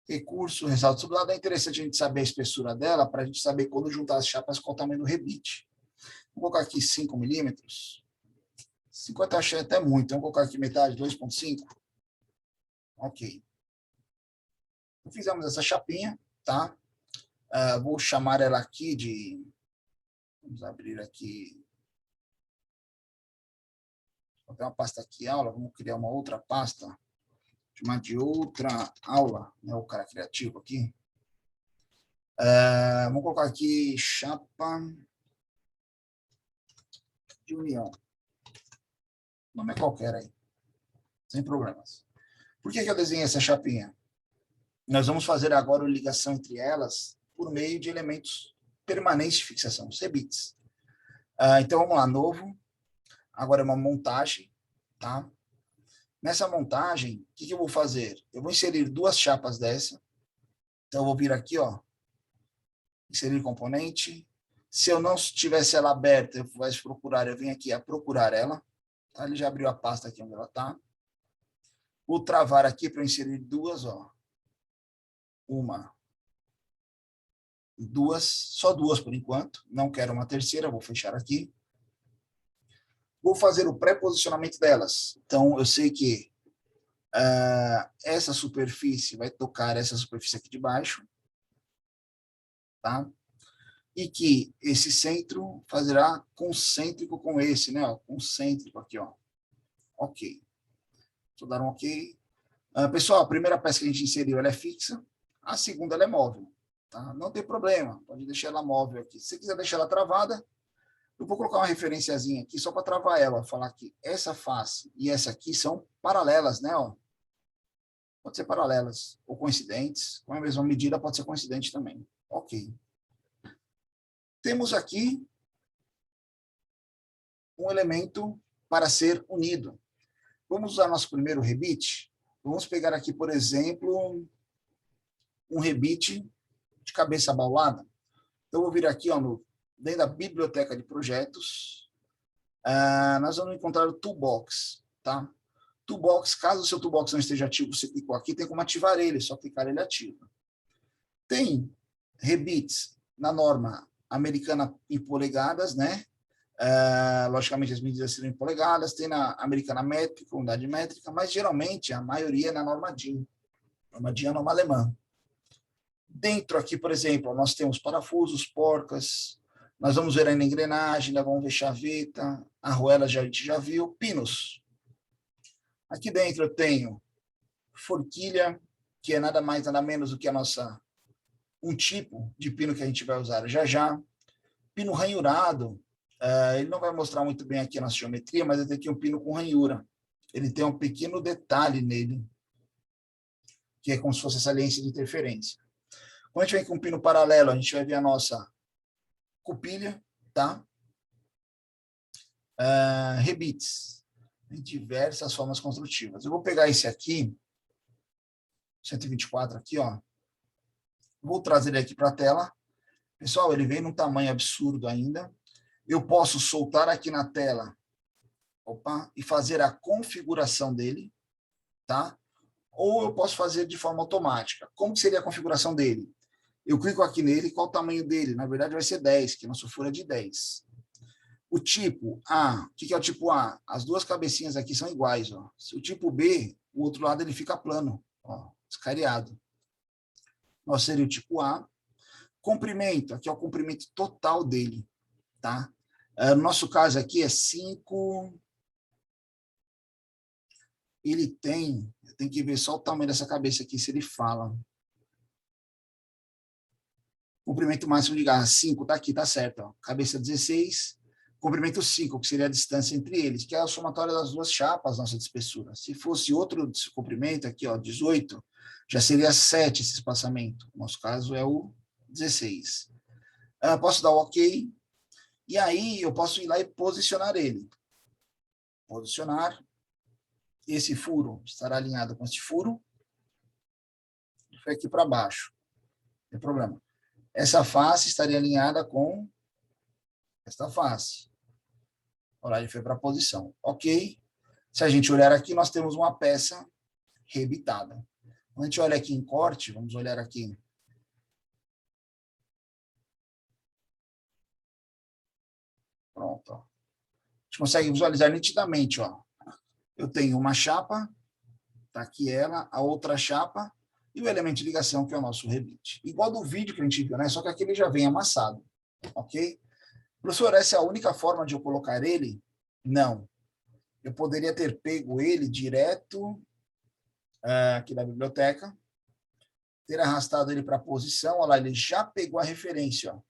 Recurso, ressalto sublado. É interessante a gente saber a espessura dela para a gente saber quando juntar as chapas qual o tamanho do rebite. Vou colocar aqui 5 milímetros. 50 achei até muito. Então, vou colocar aqui metade, 2,5. Ok. Então, fizemos essa chapinha, tá? Vou chamar ela aqui de... Vamos abrir aqui. Vou ter uma pasta aqui, aula. Vamos criar uma outra pasta. Chamar de outra aula. Né? O cara criativo aqui. Vamos colocar aqui chapa de união. O nome é qualquer aí. Sem problemas. Por que eu desenhei essa chapinha? Nós vamos fazer agora a ligação entre elas por meio de elementos permanentes de fixação, os rebits. Então, vamos lá, novo. Agora é uma montagem, tá? Nessa montagem, o que eu vou fazer? Eu vou inserir duas chapas dessa. Então, eu vou vir aqui, ó, inserir componente. Se eu não tivesse ela aberta, eu vou procurar, eu venho aqui a procurar ela. Tá? Ele já abriu a pasta aqui onde ela está. Vou travar aqui para inserir duas, ó. Uma, duas, só duas por enquanto. Não quero uma terceira, vou fechar aqui. Vou fazer o pré-posicionamento delas. Então, eu sei que essa superfície vai tocar essa superfície aqui de baixo, tá? E que esse centro fazerá concêntrico com esse, né? Ó, concêntrico aqui, ó. Ok. Vou dar um ok. Pessoal, a primeira peça que a gente inseriu, ela é fixa. A segunda, ela é móvel. Tá? Não tem problema, pode deixar ela móvel aqui. Se você quiser deixar ela travada, eu vou colocar uma referenciazinha aqui só para travar ela. Falar que essa face e essa aqui são paralelas, né? Ó. Pode ser paralelas ou coincidentes. Com a mesma medida, pode ser coincidente também. Ok. Temos aqui um elemento para ser unido. Vamos usar nosso primeiro rebite? Vamos pegar aqui, por exemplo, um rebite de cabeça abaulada. Então, eu vou vir aqui, ó, dentro da biblioteca de projetos. Nós vamos encontrar o Toolbox, tá? Toolbox, caso o seu Toolbox não esteja ativo, você clicou aqui, tem como ativar ele, só clicar ele ativa. Tem rebites na norma americana em polegadas, né? Logicamente, as medidas seriam em polegadas, tem na americana métrica, unidade métrica, mas geralmente a maioria é na norma DIN. Norma DIN é a norma alemã. Dentro aqui, por exemplo, nós temos parafusos, porcas, nós vamos ver aí na engrenagem, nós vamos ver chaveta, arruela a gente já viu, pinos. Aqui dentro eu tenho forquilha, que é nada mais, nada menos do que um tipo de pino que a gente vai usar já já. Pino ranhurado, ele não vai mostrar muito bem aqui a nossa geometria, mas eu tenho aqui um pino com ranhura. Ele tem um pequeno detalhe nele, que é como se fosse essa lente de interferência. Quando a gente vem com um pino paralelo, a gente vai ver a nossa cupilha, tá? Rebites, em diversas formas construtivas. Eu vou pegar esse aqui, 124 aqui, ó. Vou trazer ele aqui para a tela. Pessoal, ele vem num tamanho absurdo ainda. Eu posso soltar aqui na tela, e fazer a configuração dele, tá? Ou eu posso fazer de forma automática. Como que seria a configuração dele? Eu clico aqui nele, qual o tamanho dele? Na verdade, vai ser 10, que nossa folha é de 10. O tipo A, o que é o tipo A? As duas cabecinhas aqui são iguais, ó. Se o tipo B, o outro lado ele fica plano, ó, escariado. Nós seria o tipo A. Comprimento, aqui é o comprimento total dele, tá? No nosso caso aqui é 5. Ele tem que ver só o tamanho dessa cabeça aqui, se ele fala. Comprimento máximo de garra, 5, tá aqui, tá certo. Ó. Cabeça 16, comprimento 5, que seria a distância entre eles, que é a somatória das duas chapas, nossa de espessura. Se fosse outro comprimento, aqui, ó, 18, já seria 7 esse espaçamento. No nosso caso é o 16. Posso dar o OK, e aí eu posso ir lá e posicionar ele. Posicionar. Esse furo estará alinhado com esse furo. Foi aqui para baixo. Não tem problema. Essa face estaria alinhada com esta face. Olha, ele foi para a posição. Ok. Se a gente olhar aqui, nós temos uma peça rebitada. Quando a gente olha aqui em corte, vamos olhar aqui. Pronto. Ó. A gente consegue visualizar nitidamente, ó. Eu tenho uma chapa, tá aqui ela, a outra chapa e o elemento de ligação, que é o nosso rebite. Igual do vídeo que a gente viu, né? Só que aqui ele já vem amassado, ok? Professor, essa é a única forma de eu colocar ele? Não. Eu poderia ter pego ele direto aqui da biblioteca, ter arrastado ele para a posição, olha lá, ele já pegou a referência, ó.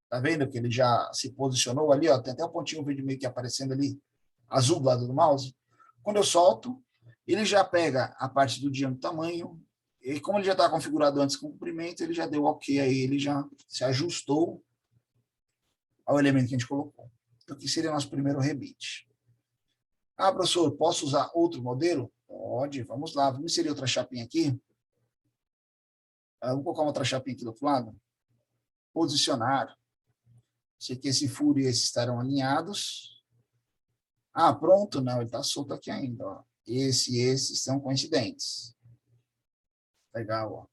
Tá vendo que ele já se posicionou ali, ó, tem até o pontinho verde meio que aparecendo ali, azul do lado do mouse. Quando eu solto, ele já pega a parte do diâmetro tamanho, E como ele já está configurado antes com o comprimento, ele já deu ok aí, ele já se ajustou ao elemento que a gente colocou. Então, aqui seria o nosso primeiro rebite. Ah, professor, posso usar outro modelo? Pode, vamos lá. Vamos inserir outra chapinha aqui. Vamos colocar uma outra chapinha aqui do outro lado. Posicionar. Sei que esse furo e esse estarão alinhados. Ah, pronto. Não, ele está solto aqui ainda. Ó. Esse e esse estão coincidentes. Legal. Ó.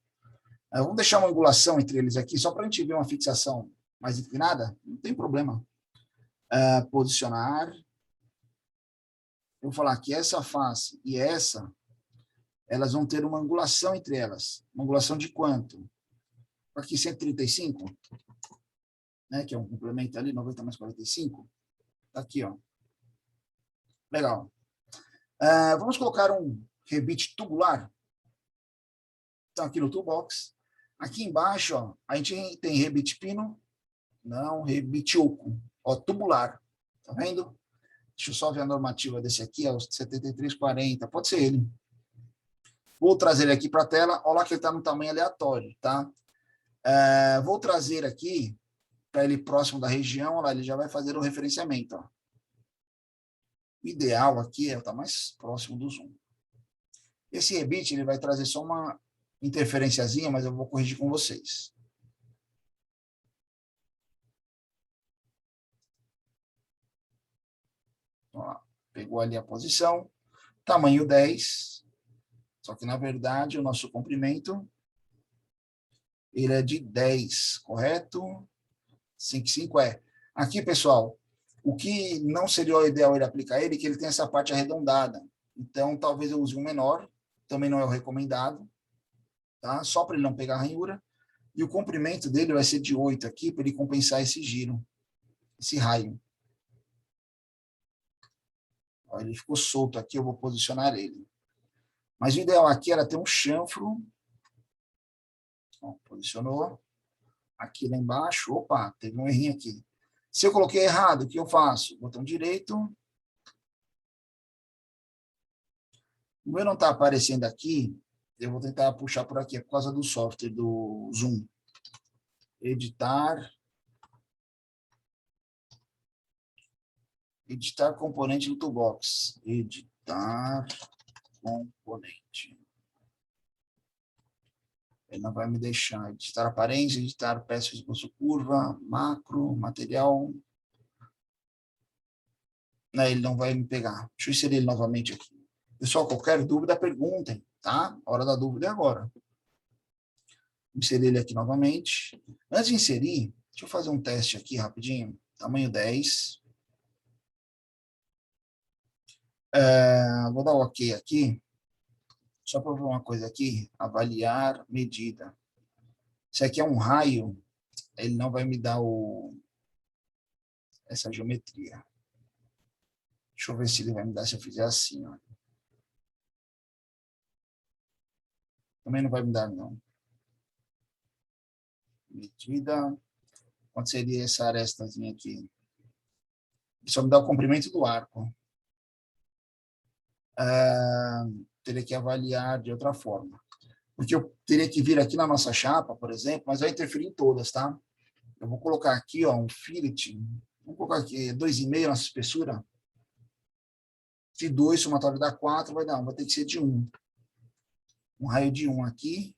Vamos deixar uma angulação entre eles aqui, só para a gente ver uma fixação mais inclinada. Não tem problema. Posicionar. Eu vou falar que essa face e essa, elas vão ter uma angulação entre elas. Uma angulação de quanto? Aqui 135, né, que é um complemento ali, 90 mais 45. Tá aqui, ó. Legal. Vamos colocar um rebite tubular. Então, aqui no toolbox. Aqui embaixo, ó, a gente tem rebite pino, não, rebite oco, ó, tubular. Tá vendo? Deixa eu só ver a normativa desse aqui, ó, 7340, pode ser ele. Vou trazer ele aqui para a tela, olha lá que ele está no tamanho aleatório, tá? Vou trazer aqui para ele próximo da região, olha lá, ele já vai fazer o referenciamento, ó. O ideal aqui é estar mais próximo do zoom. Esse rebite ele vai trazer só uma interferenciazinha, mas eu vou corrigir com vocês. Ó, pegou ali a posição, tamanho 10, só que na verdade o nosso comprimento ele é de 10, correto? 5,5 é. Aqui, pessoal, o que não seria o ideal ele aplicar ele, que ele tem essa parte arredondada. Então, talvez eu use um menor, também não é o recomendado, tá? Só para ele não pegar ranhura. E o comprimento dele vai ser de 8 aqui, para ele compensar esse giro, esse raio. Ó, ele ficou solto aqui, eu vou posicionar ele. Mas o ideal aqui era ter um chanfro. Ó, posicionou. Aqui lá embaixo, opa, teve um errinho aqui. Se eu coloquei errado, o que eu faço? Botão direito. O meu não está aparecendo aqui, eu vou tentar puxar por aqui, é por causa do software do Zoom. Editar. Editar componente no toolbox. Editar componente. Ele não vai me deixar editar aparência, editar peça de esboço curva, macro, material. Não, ele não vai me pegar. Deixa eu inserir ele novamente aqui. Pessoal, qualquer dúvida, perguntem, tá? A hora da dúvida é agora. Inserir ele aqui novamente. Antes de inserir, deixa eu fazer um teste aqui rapidinho. Tamanho 10. Vou dar um ok aqui. Só para ver uma coisa aqui. Avaliar medida. Se aqui é um raio, ele não vai me dar essa geometria. Deixa eu ver se ele vai me dar se eu fizer assim. Ó. Também não vai me dar, não. Medida. Quanto seria essa arestazinha aqui? Só me dá o comprimento do arco. Teria que avaliar de outra forma. Porque eu teria que vir aqui na nossa chapa, por exemplo, mas vai interferir em todas, tá? Eu vou colocar aqui, ó, um fillet. Vamos colocar aqui 2,5 nossa espessura. De 2, somatório dá 4, vai dar 1. Vai ter que ser de 1. Um raio de 1 aqui.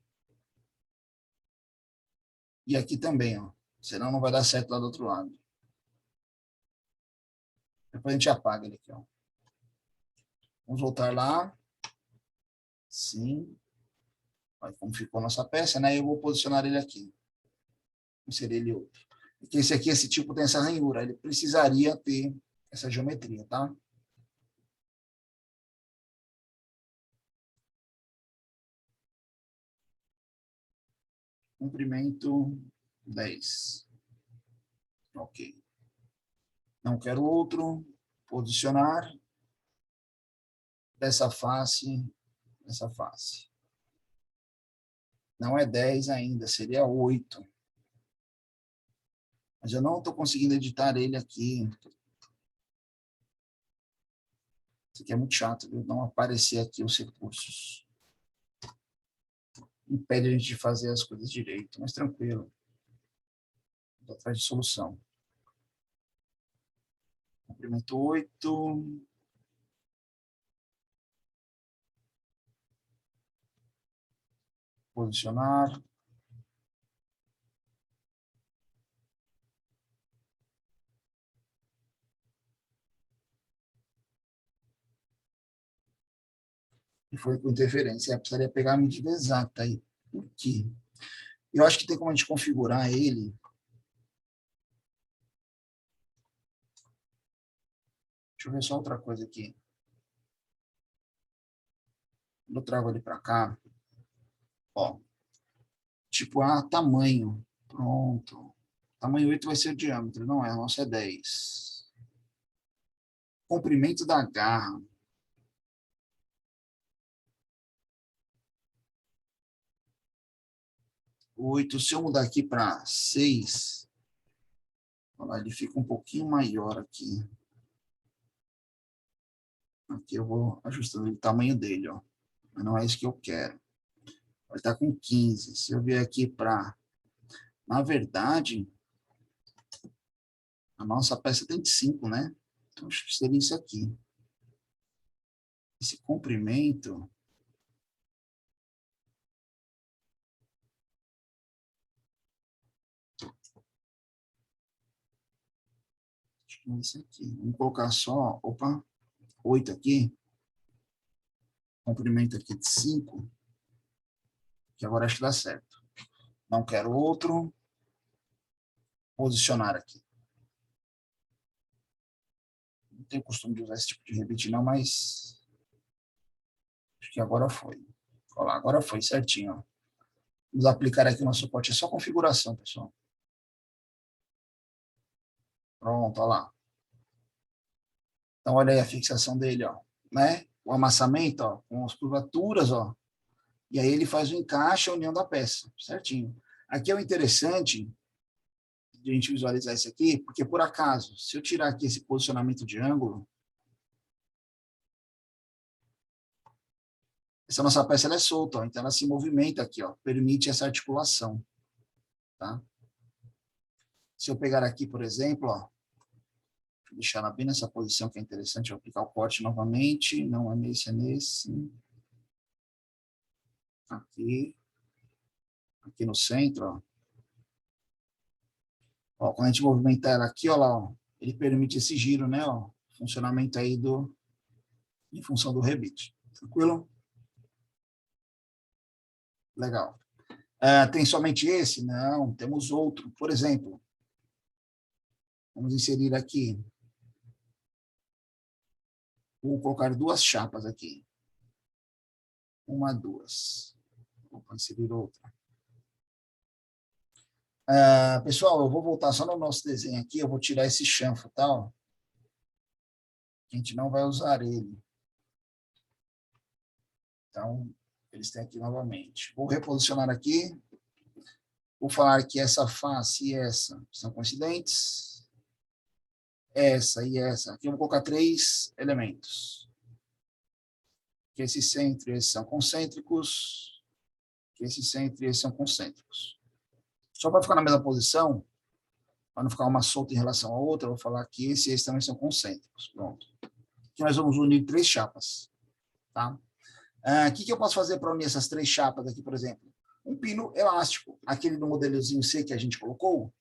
E aqui também, ó. Senão não vai dar certo lá do outro lado. Depois a gente apaga ele aqui, ó. Vamos voltar lá. Sim. Olha como ficou a nossa peça, né? Eu vou posicionar ele aqui. Inserir ele outro. Porque esse tipo tem essa ranhura. Ele precisaria ter essa geometria, tá? Comprimento 10. Ok. Não quero outro. Posicionar. Dessa face. Dessa face. Não é 10 ainda, seria 8. Mas eu não estou conseguindo editar ele aqui. Isso aqui é muito chato, viu? Não aparecer aqui os recursos. impede a gente de fazer as coisas direito, mas tranquilo. Estou atrás de solução. Comprimento 8. Posicionar. E foi com interferência. Eu precisaria pegar a medida exata aí. Por quê? Eu acho que tem como a gente configurar ele. Deixa eu ver só outra coisa aqui. Eu trago ele para cá. Ó. Tipo, tamanho. Pronto. Tamanho 8 vai ser o diâmetro, não é? O nosso é 10. Comprimento da garra. 8. Se eu mudar aqui para 6, ele fica um pouquinho maior aqui. Aqui eu vou ajustando o tamanho dele, ó. Mas não é isso que eu quero. Vai estar com 15. Se eu vier aqui para... Na verdade, a nossa peça tem 5, né? Então, acho que seria isso aqui. Esse comprimento... Acho que é isso aqui. Vamos colocar só... Opa! 8 aqui. Comprimento aqui de 5. Que agora acho que dá certo. Não quero outro. Posicionar aqui. Não tenho costume de usar esse tipo de rebite, não, mas acho que agora foi. Olha lá, agora foi certinho. Ó. Vamos aplicar aqui o nosso suporte. É só configuração, pessoal. Pronto, olha lá. Então, olha aí a fixação dele, ó, né? O amassamento, ó, com as curvaturas, ó. E aí ele faz o encaixe, a união da peça, certinho. Aqui é o interessante de a gente visualizar isso aqui, porque por acaso, se eu tirar aqui esse posicionamento de ângulo, essa nossa peça ela é solta, ó, então ela se movimenta aqui, ó, permite essa articulação, tá? Se eu pegar aqui, por exemplo, ó, vou deixar ela bem nessa posição que é interessante, vou aplicar o corte novamente, não é nesse, é nesse. Aqui no centro, ó. Ó, quando a gente movimentar ela aqui, ó lá, ó, ele permite esse giro, né, ó, funcionamento aí em função do rebite. Tranquilo? Legal. Tem somente esse? Não, temos outro. Por exemplo, vamos inserir aqui, vou colocar 2 chapas aqui. 1, 2. Vou inserir outra. Pessoal, eu vou voltar só no nosso desenho aqui, eu vou tirar esse chanfro, tá? Ó. A gente não vai usar ele. Então, eles têm aqui novamente. Vou reposicionar aqui. Vou falar que essa face e essa são coincidentes. Essa e essa. Aqui eu vou colocar 3 elementos. Que esse centro e esse são concêntricos. Que esse centro e esse são concêntricos. Só para ficar na mesma posição, para não ficar uma solta em relação à outra, eu vou falar que esse e esse também são concêntricos. Pronto. Aqui nós vamos unir 3 chapas. Tá? O que eu posso fazer para unir essas 3 chapas aqui, por exemplo? Um pino elástico, aquele do modelozinho C que a gente colocou.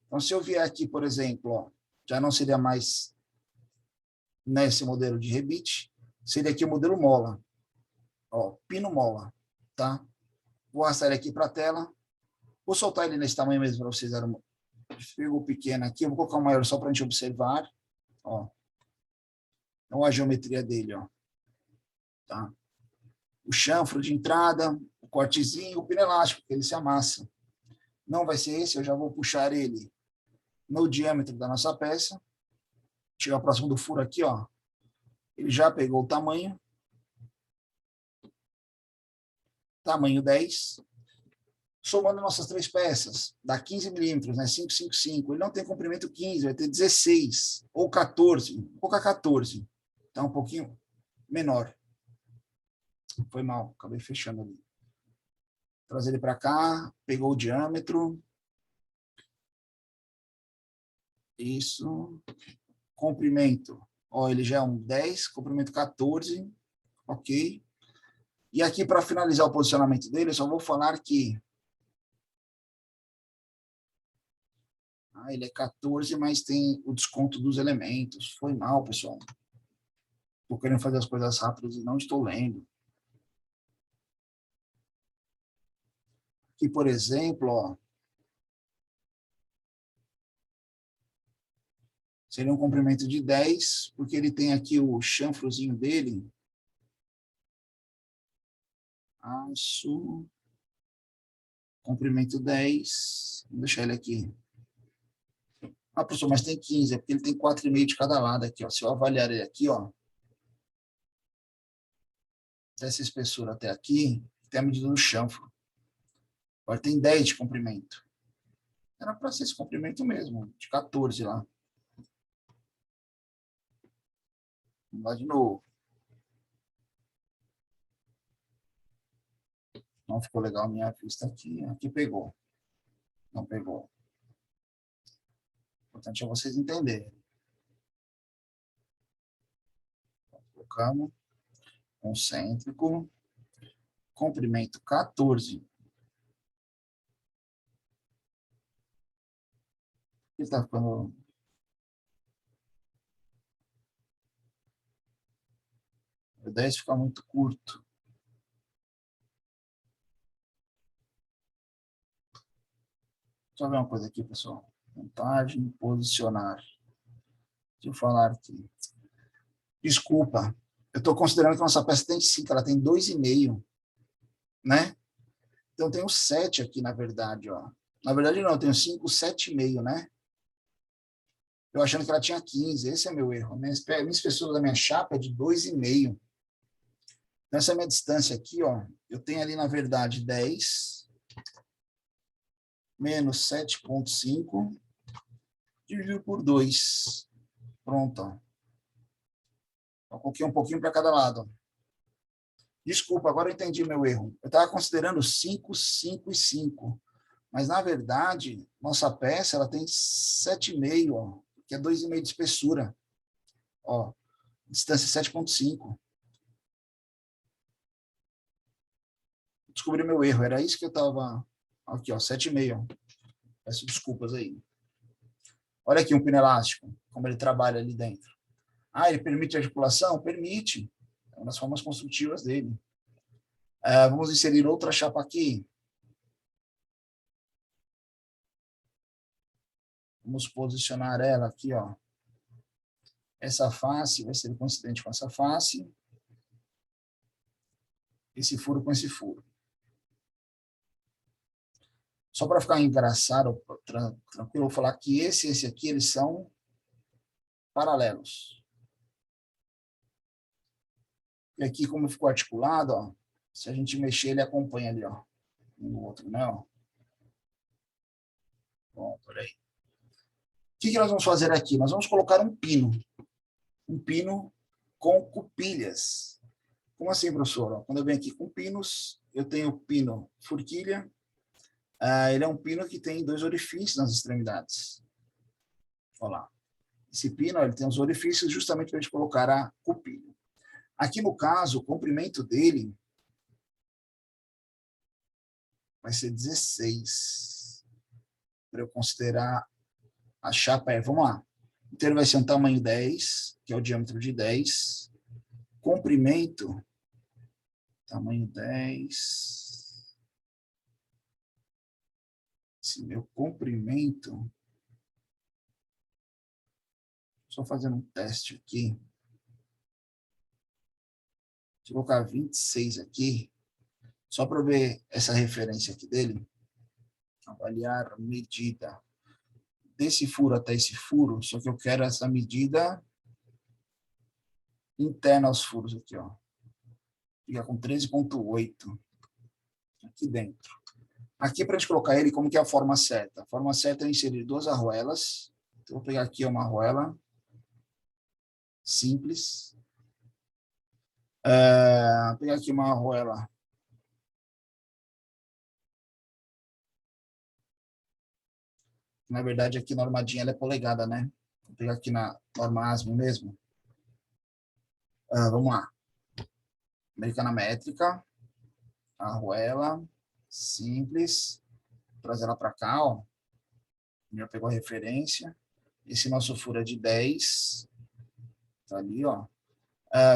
Então, se eu vier aqui, por exemplo, ó, já não seria mais nesse modelo de rebite, seria aqui o modelo mola. Ó, pino mola, tá? Vou arrastar ele aqui para a tela. Vou soltar ele nesse tamanho mesmo para vocês darem pego o pequeno aqui, eu vou colocar o maior só para a gente observar. Ó. Então, a geometria dele, ó. Tá? O chanfro de entrada, o cortezinho, o pino elástico, que ele se amassa. Não vai ser esse, eu já vou puxar ele no diâmetro da nossa peça. Chegar próximo do furo aqui, ó. Ele já pegou o tamanho. Tamanho 10. Somando nossas 3 peças, dá 15 milímetros, né? 5, 5, 5. Ele não tem comprimento 15, vai ter 16 ou 14. Vou colocar 14. Tá um pouquinho menor. Foi mal, acabei fechando ali. Trazer ele para cá, pegou o diâmetro. Isso. Comprimento. Ó, ele já é um 10, comprimento 14. Ok. E aqui, para finalizar o posicionamento dele, eu só vou falar que ele é 14, mas tem o desconto dos elementos. Foi mal, pessoal. Estou querendo fazer as coisas rápidas e não estou lendo. Aqui, por exemplo, ó, seria um comprimento de 10, porque ele tem aqui o chanfrozinho dele. Aço. Comprimento 10. Vou deixar ele aqui. Ah, professor, mas tem 15, é porque ele tem 4,5 de cada lado aqui, ó. Se eu avaliar ele aqui, ó, dessa espessura até aqui, tem a medida do chanfro. Agora tem 10 de comprimento. Era para ser esse comprimento mesmo, de 14 lá. Vamos lá de novo. Não ficou legal a minha vista aqui. Aqui pegou. Não pegou. O importante é vocês entenderem. Colocamos. Concêntrico. Comprimento 14. Ele está ficando... O 10 fica muito curto. Deixa eu ver uma coisa aqui, pessoal. Montagem, posicionar. Deixa eu falar aqui. Desculpa. Eu estou considerando que a nossa peça tem 5, ela tem 2,5, né? Então, eu tenho 7 aqui, na verdade, ó. Na verdade, não, eu tenho 5, 7,5, né? Eu achando que ela tinha 15, esse é meu erro. Minha espessura da minha chapa é de 2,5. Então, essa minha distância aqui, ó, eu tenho ali, na verdade, 10 menos 7,5 dividido por 2. Pronto, ó. Eu coloquei um pouquinho para cada lado. Desculpa, agora eu entendi meu erro. Eu estava considerando 5, 5 e 5. Mas, na verdade, nossa peça ela tem 7,5, ó, que é 2,5 de espessura. Ó, distância 7,5. Descobri meu erro, era isso que eu estava... Aqui, ó, 7,5. Peço desculpas aí. Olha aqui um pino elástico, como ele trabalha ali dentro. Ah, ele permite articulação? Permite. É uma das formas construtivas dele. Vamos inserir outra chapa aqui. Vamos posicionar ela aqui, ó. Essa face vai ser coincidente com essa face. Esse furo com esse furo. Só para ficar engraçado, tranquilo, eu vou falar que esse e esse aqui, eles são paralelos. E aqui, como ficou articulado, ó, se a gente mexer, ele acompanha ali, ó, um no outro, né? Ó. Bom, por aí. O que nós vamos fazer aqui? Nós vamos colocar um pino com cupilhas. Como assim, professor? Quando eu venho aqui com pinos, eu tenho pino forquilha. Ele é um pino que tem 2 orifícios nas extremidades. Olha lá. Esse pino ele tem os orifícios justamente para a gente colocar a cupilha. Aqui no caso, o comprimento dele vai ser 16. Para eu considerar a chapa. Vamos lá. Então, ele vai ser um tamanho 10, que é o diâmetro de 10. Comprimento, tamanho 10. Esse meu comprimento... Só fazendo um teste aqui. Deixa eu colocar 26 aqui. Só para ver essa referência aqui dele. Avaliar medida. Desse furo até esse furo, só que eu quero essa medida interna aos furos aqui, ó. Fica com 13,8 aqui dentro. Aqui, para a gente colocar ele, como que é a forma certa? A forma certa é inserir 2 arruelas. Então, vou pegar aqui uma arruela simples. Vou pegar aqui uma arruela Na verdade, aqui na normadinha ela é polegada, né? Vou pegar aqui na norma ASME mesmo. Vamos lá. Americana métrica, arruela, simples, trazer ela para cá, ó. Já pegou a referência. Esse nosso furo é de 10. Tá ali, ó.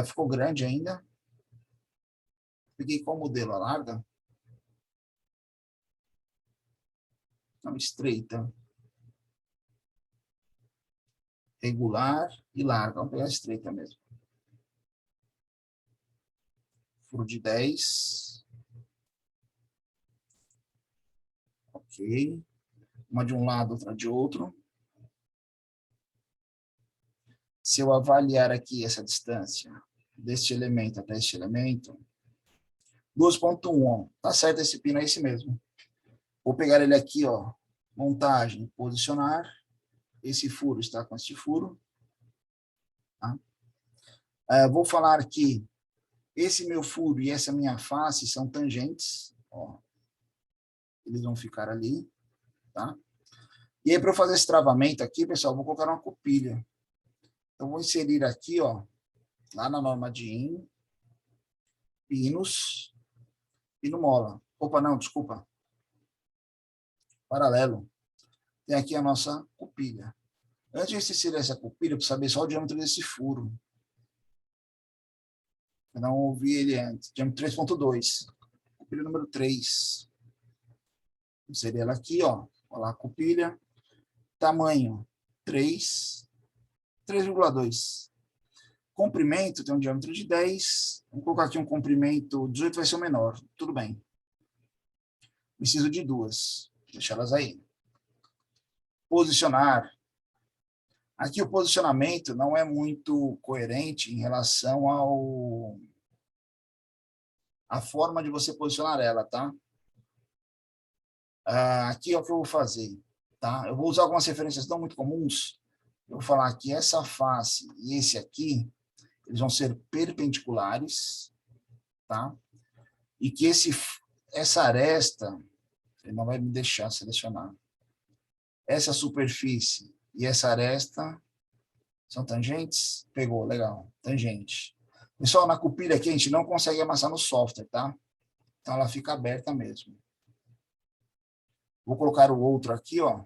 Ficou grande ainda. Peguei qual modelo? A larga? Não, estreita. Regular e larga. Vamos pegar a estreita mesmo. Furo de 10. Ok. Uma de um lado, outra de outro. Se eu avaliar aqui essa distância deste elemento até este elemento, 2.1, tá certo, esse pino é esse mesmo. Vou pegar ele aqui, ó, montagem, posicionar, esse furo está com este furo. Tá? Vou falar que esse meu furo e essa minha face são tangentes, ó, eles vão ficar ali, tá? E aí, para eu fazer esse travamento aqui, pessoal, vou colocar uma copilha. Então, vou inserir aqui, ó, lá na norma de IN, pinos, pino mola. Opa, não, desculpa. Paralelo. Tem aqui a nossa copilha. Antes de inserir essa copilha, eu preciso saber só o diâmetro desse furo. Eu não ouvi ele antes. Diâmetro 3.2. Copilha número 3. Inserir ela aqui, ó. Olha lá a copilha. Tamanho 3. 3,2. Comprimento tem um diâmetro de 10. Vamos colocar aqui um comprimento 18, vai ser o menor. Tudo bem. Preciso de duas. Deixa elas aí. Posicionar. Aqui o posicionamento não é muito coerente em relação a forma de você posicionar ela, tá? Aqui é o que eu vou fazer, tá? Eu vou usar algumas referências não muito comuns. Eu vou falar que essa face e esse aqui, eles vão ser perpendiculares, tá? E que essa aresta, ele não vai me deixar selecionar. Essa superfície e essa aresta são tangentes? Pegou, legal, tangente. Pessoal, na cupilha aqui a gente não consegue amassar no software, tá? Então ela fica aberta mesmo. Vou colocar o outro aqui, ó.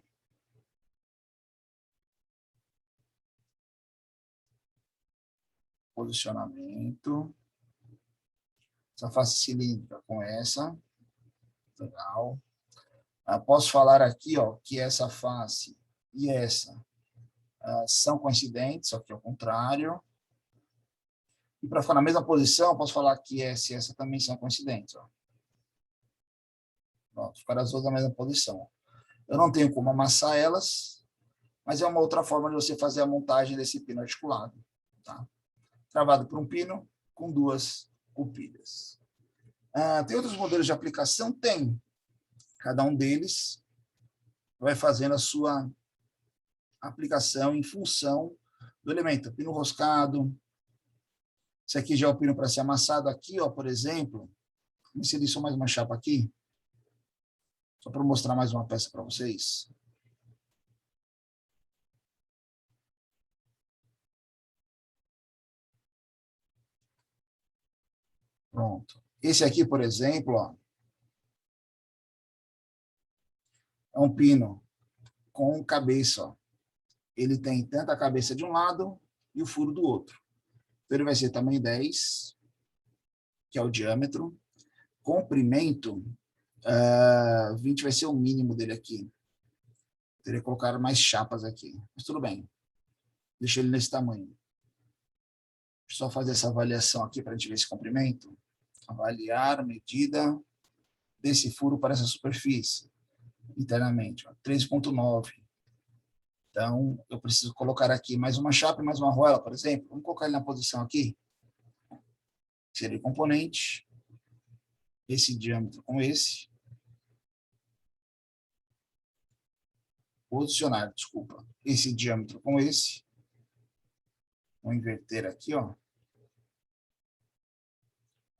Posicionamento. Essa face cilíndrica com essa. Legal. Posso falar aqui, ó, que essa face e essa são coincidentes, só que ao contrário. E para ficar na mesma posição, posso falar que essa e essa também são coincidentes, ó. Pronto, ficaram as duas na mesma posição. Eu não tenho como amassar elas, mas é uma outra forma de você fazer a montagem desse pino articulado, tá? Travado por um pino com duas cupilhas. Tem outros modelos de aplicação? Tem. Cada um deles vai fazendo a sua aplicação em função do elemento. Pino roscado. Esse aqui já é o pino para ser amassado. Aqui, ó, por exemplo, vou inserir só mais uma chapa aqui, só para mostrar mais uma peça para vocês. Pronto. Esse aqui, por exemplo, ó, é um pino com cabeça. Ó. Ele tem tanto a cabeça de um lado e o furo do outro. Então, ele vai ser tamanho 10, que é o diâmetro. Comprimento, 20 vai ser o mínimo dele aqui. Teria que colocar mais chapas aqui. Mas tudo bem. Deixa ele nesse tamanho. Deixa eu só fazer essa avaliação aqui para a gente ver esse comprimento. Avaliar medida desse furo para essa superfície. Internamente, 3.9. Então, eu preciso colocar aqui mais uma chapa e mais uma arruela, por exemplo. Vamos colocar ele na posição aqui. Seria o componente. Esse diâmetro com esse. Posicionar, desculpa. Esse diâmetro com esse. Vou inverter aqui, ó.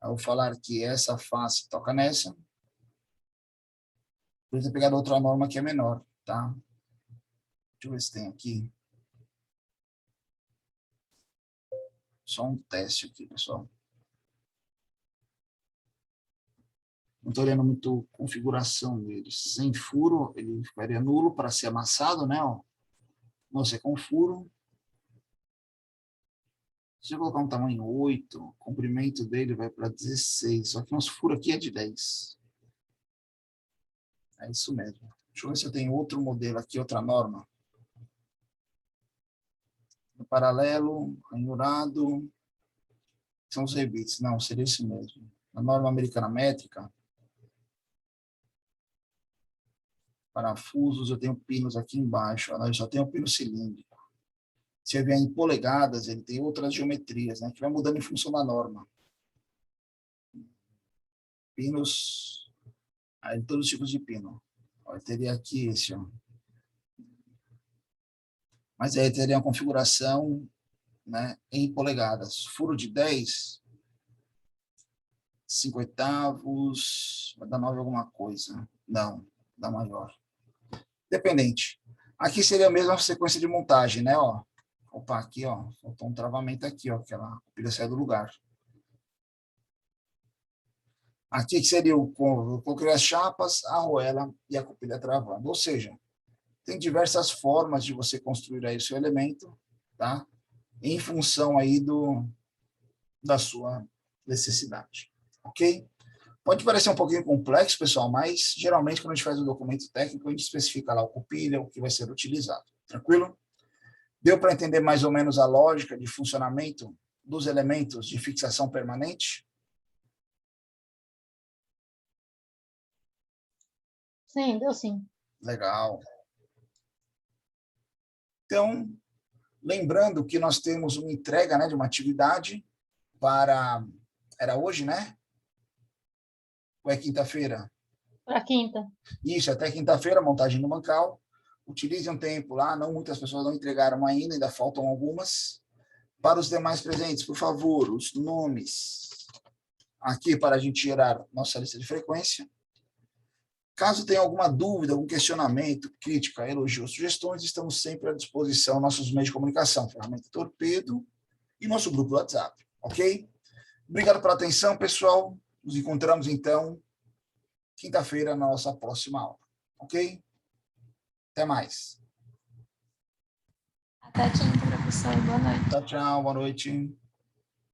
Eu vou falar que essa face toca nessa. Por isso, eu pegar outra norma que é menor, tá? Deixa eu ver se tem aqui. Só um teste aqui, pessoal. Não estou olhando muito a configuração dele. Sem furo, ele ficaria nulo para ser amassado, né? Ó. Você com furo. Se eu colocar um tamanho 8, o comprimento dele vai para 16. Só que nosso furo aqui é de 10. É isso mesmo. Deixa eu ver se eu tenho outro modelo aqui, outra norma. No paralelo, ranhurado. São os rebites. Não, seria isso mesmo. Na norma americana métrica, parafusos, eu tenho pinos aqui embaixo. Eu só tenho pino cilíndrico. Se eu vier em polegadas, ele tem outras geometrias, né? Que vai mudando em função da norma. Pinos, aí todos os tipos de pino. Eu teria aqui esse, ó. Mas aí teria uma configuração, né, em polegadas. Furo de 10, 5 oitavos, vai dar 9 alguma coisa. Não, dá maior. Dependente. Aqui seria a mesma sequência de montagem, né? Ó. Opa, aqui, ó, faltou um travamento aqui, ó, que a pilha sai do lugar. Aqui que seria o coloquei as chapas, a arruela e a cupilha travando. Ou seja, tem diversas formas de você construir aí o seu elemento, tá? Em função aí da sua necessidade, ok? Pode parecer um pouquinho complexo, pessoal, mas geralmente quando a gente faz um documento técnico, a gente especifica lá o cupilha, o que vai ser utilizado, tranquilo? Deu para entender mais ou menos a lógica de funcionamento dos elementos de fixação permanente? Sim, deu sim. Legal. Então, lembrando que nós temos uma entrega, né, de uma atividade para... Era hoje, né? Ou é quinta-feira? Para quinta. Isso, até quinta-feira, montagem no bancal. Utilize um tempo lá, não muitas pessoas não entregaram ainda faltam algumas. Para os demais presentes, por favor, os nomes aqui para a gente gerar nossa lista de frequência. Caso tenha alguma dúvida, algum questionamento, crítica, elogio, sugestões, estamos sempre à disposição, nossos meios de comunicação, ferramenta Torpedo e nosso grupo do WhatsApp, ok? Obrigado pela atenção, pessoal. Nos encontramos, então, quinta-feira na nossa próxima aula, ok? Até mais. Até quinta, professor. Boa noite. Tchau, tchau. Boa noite.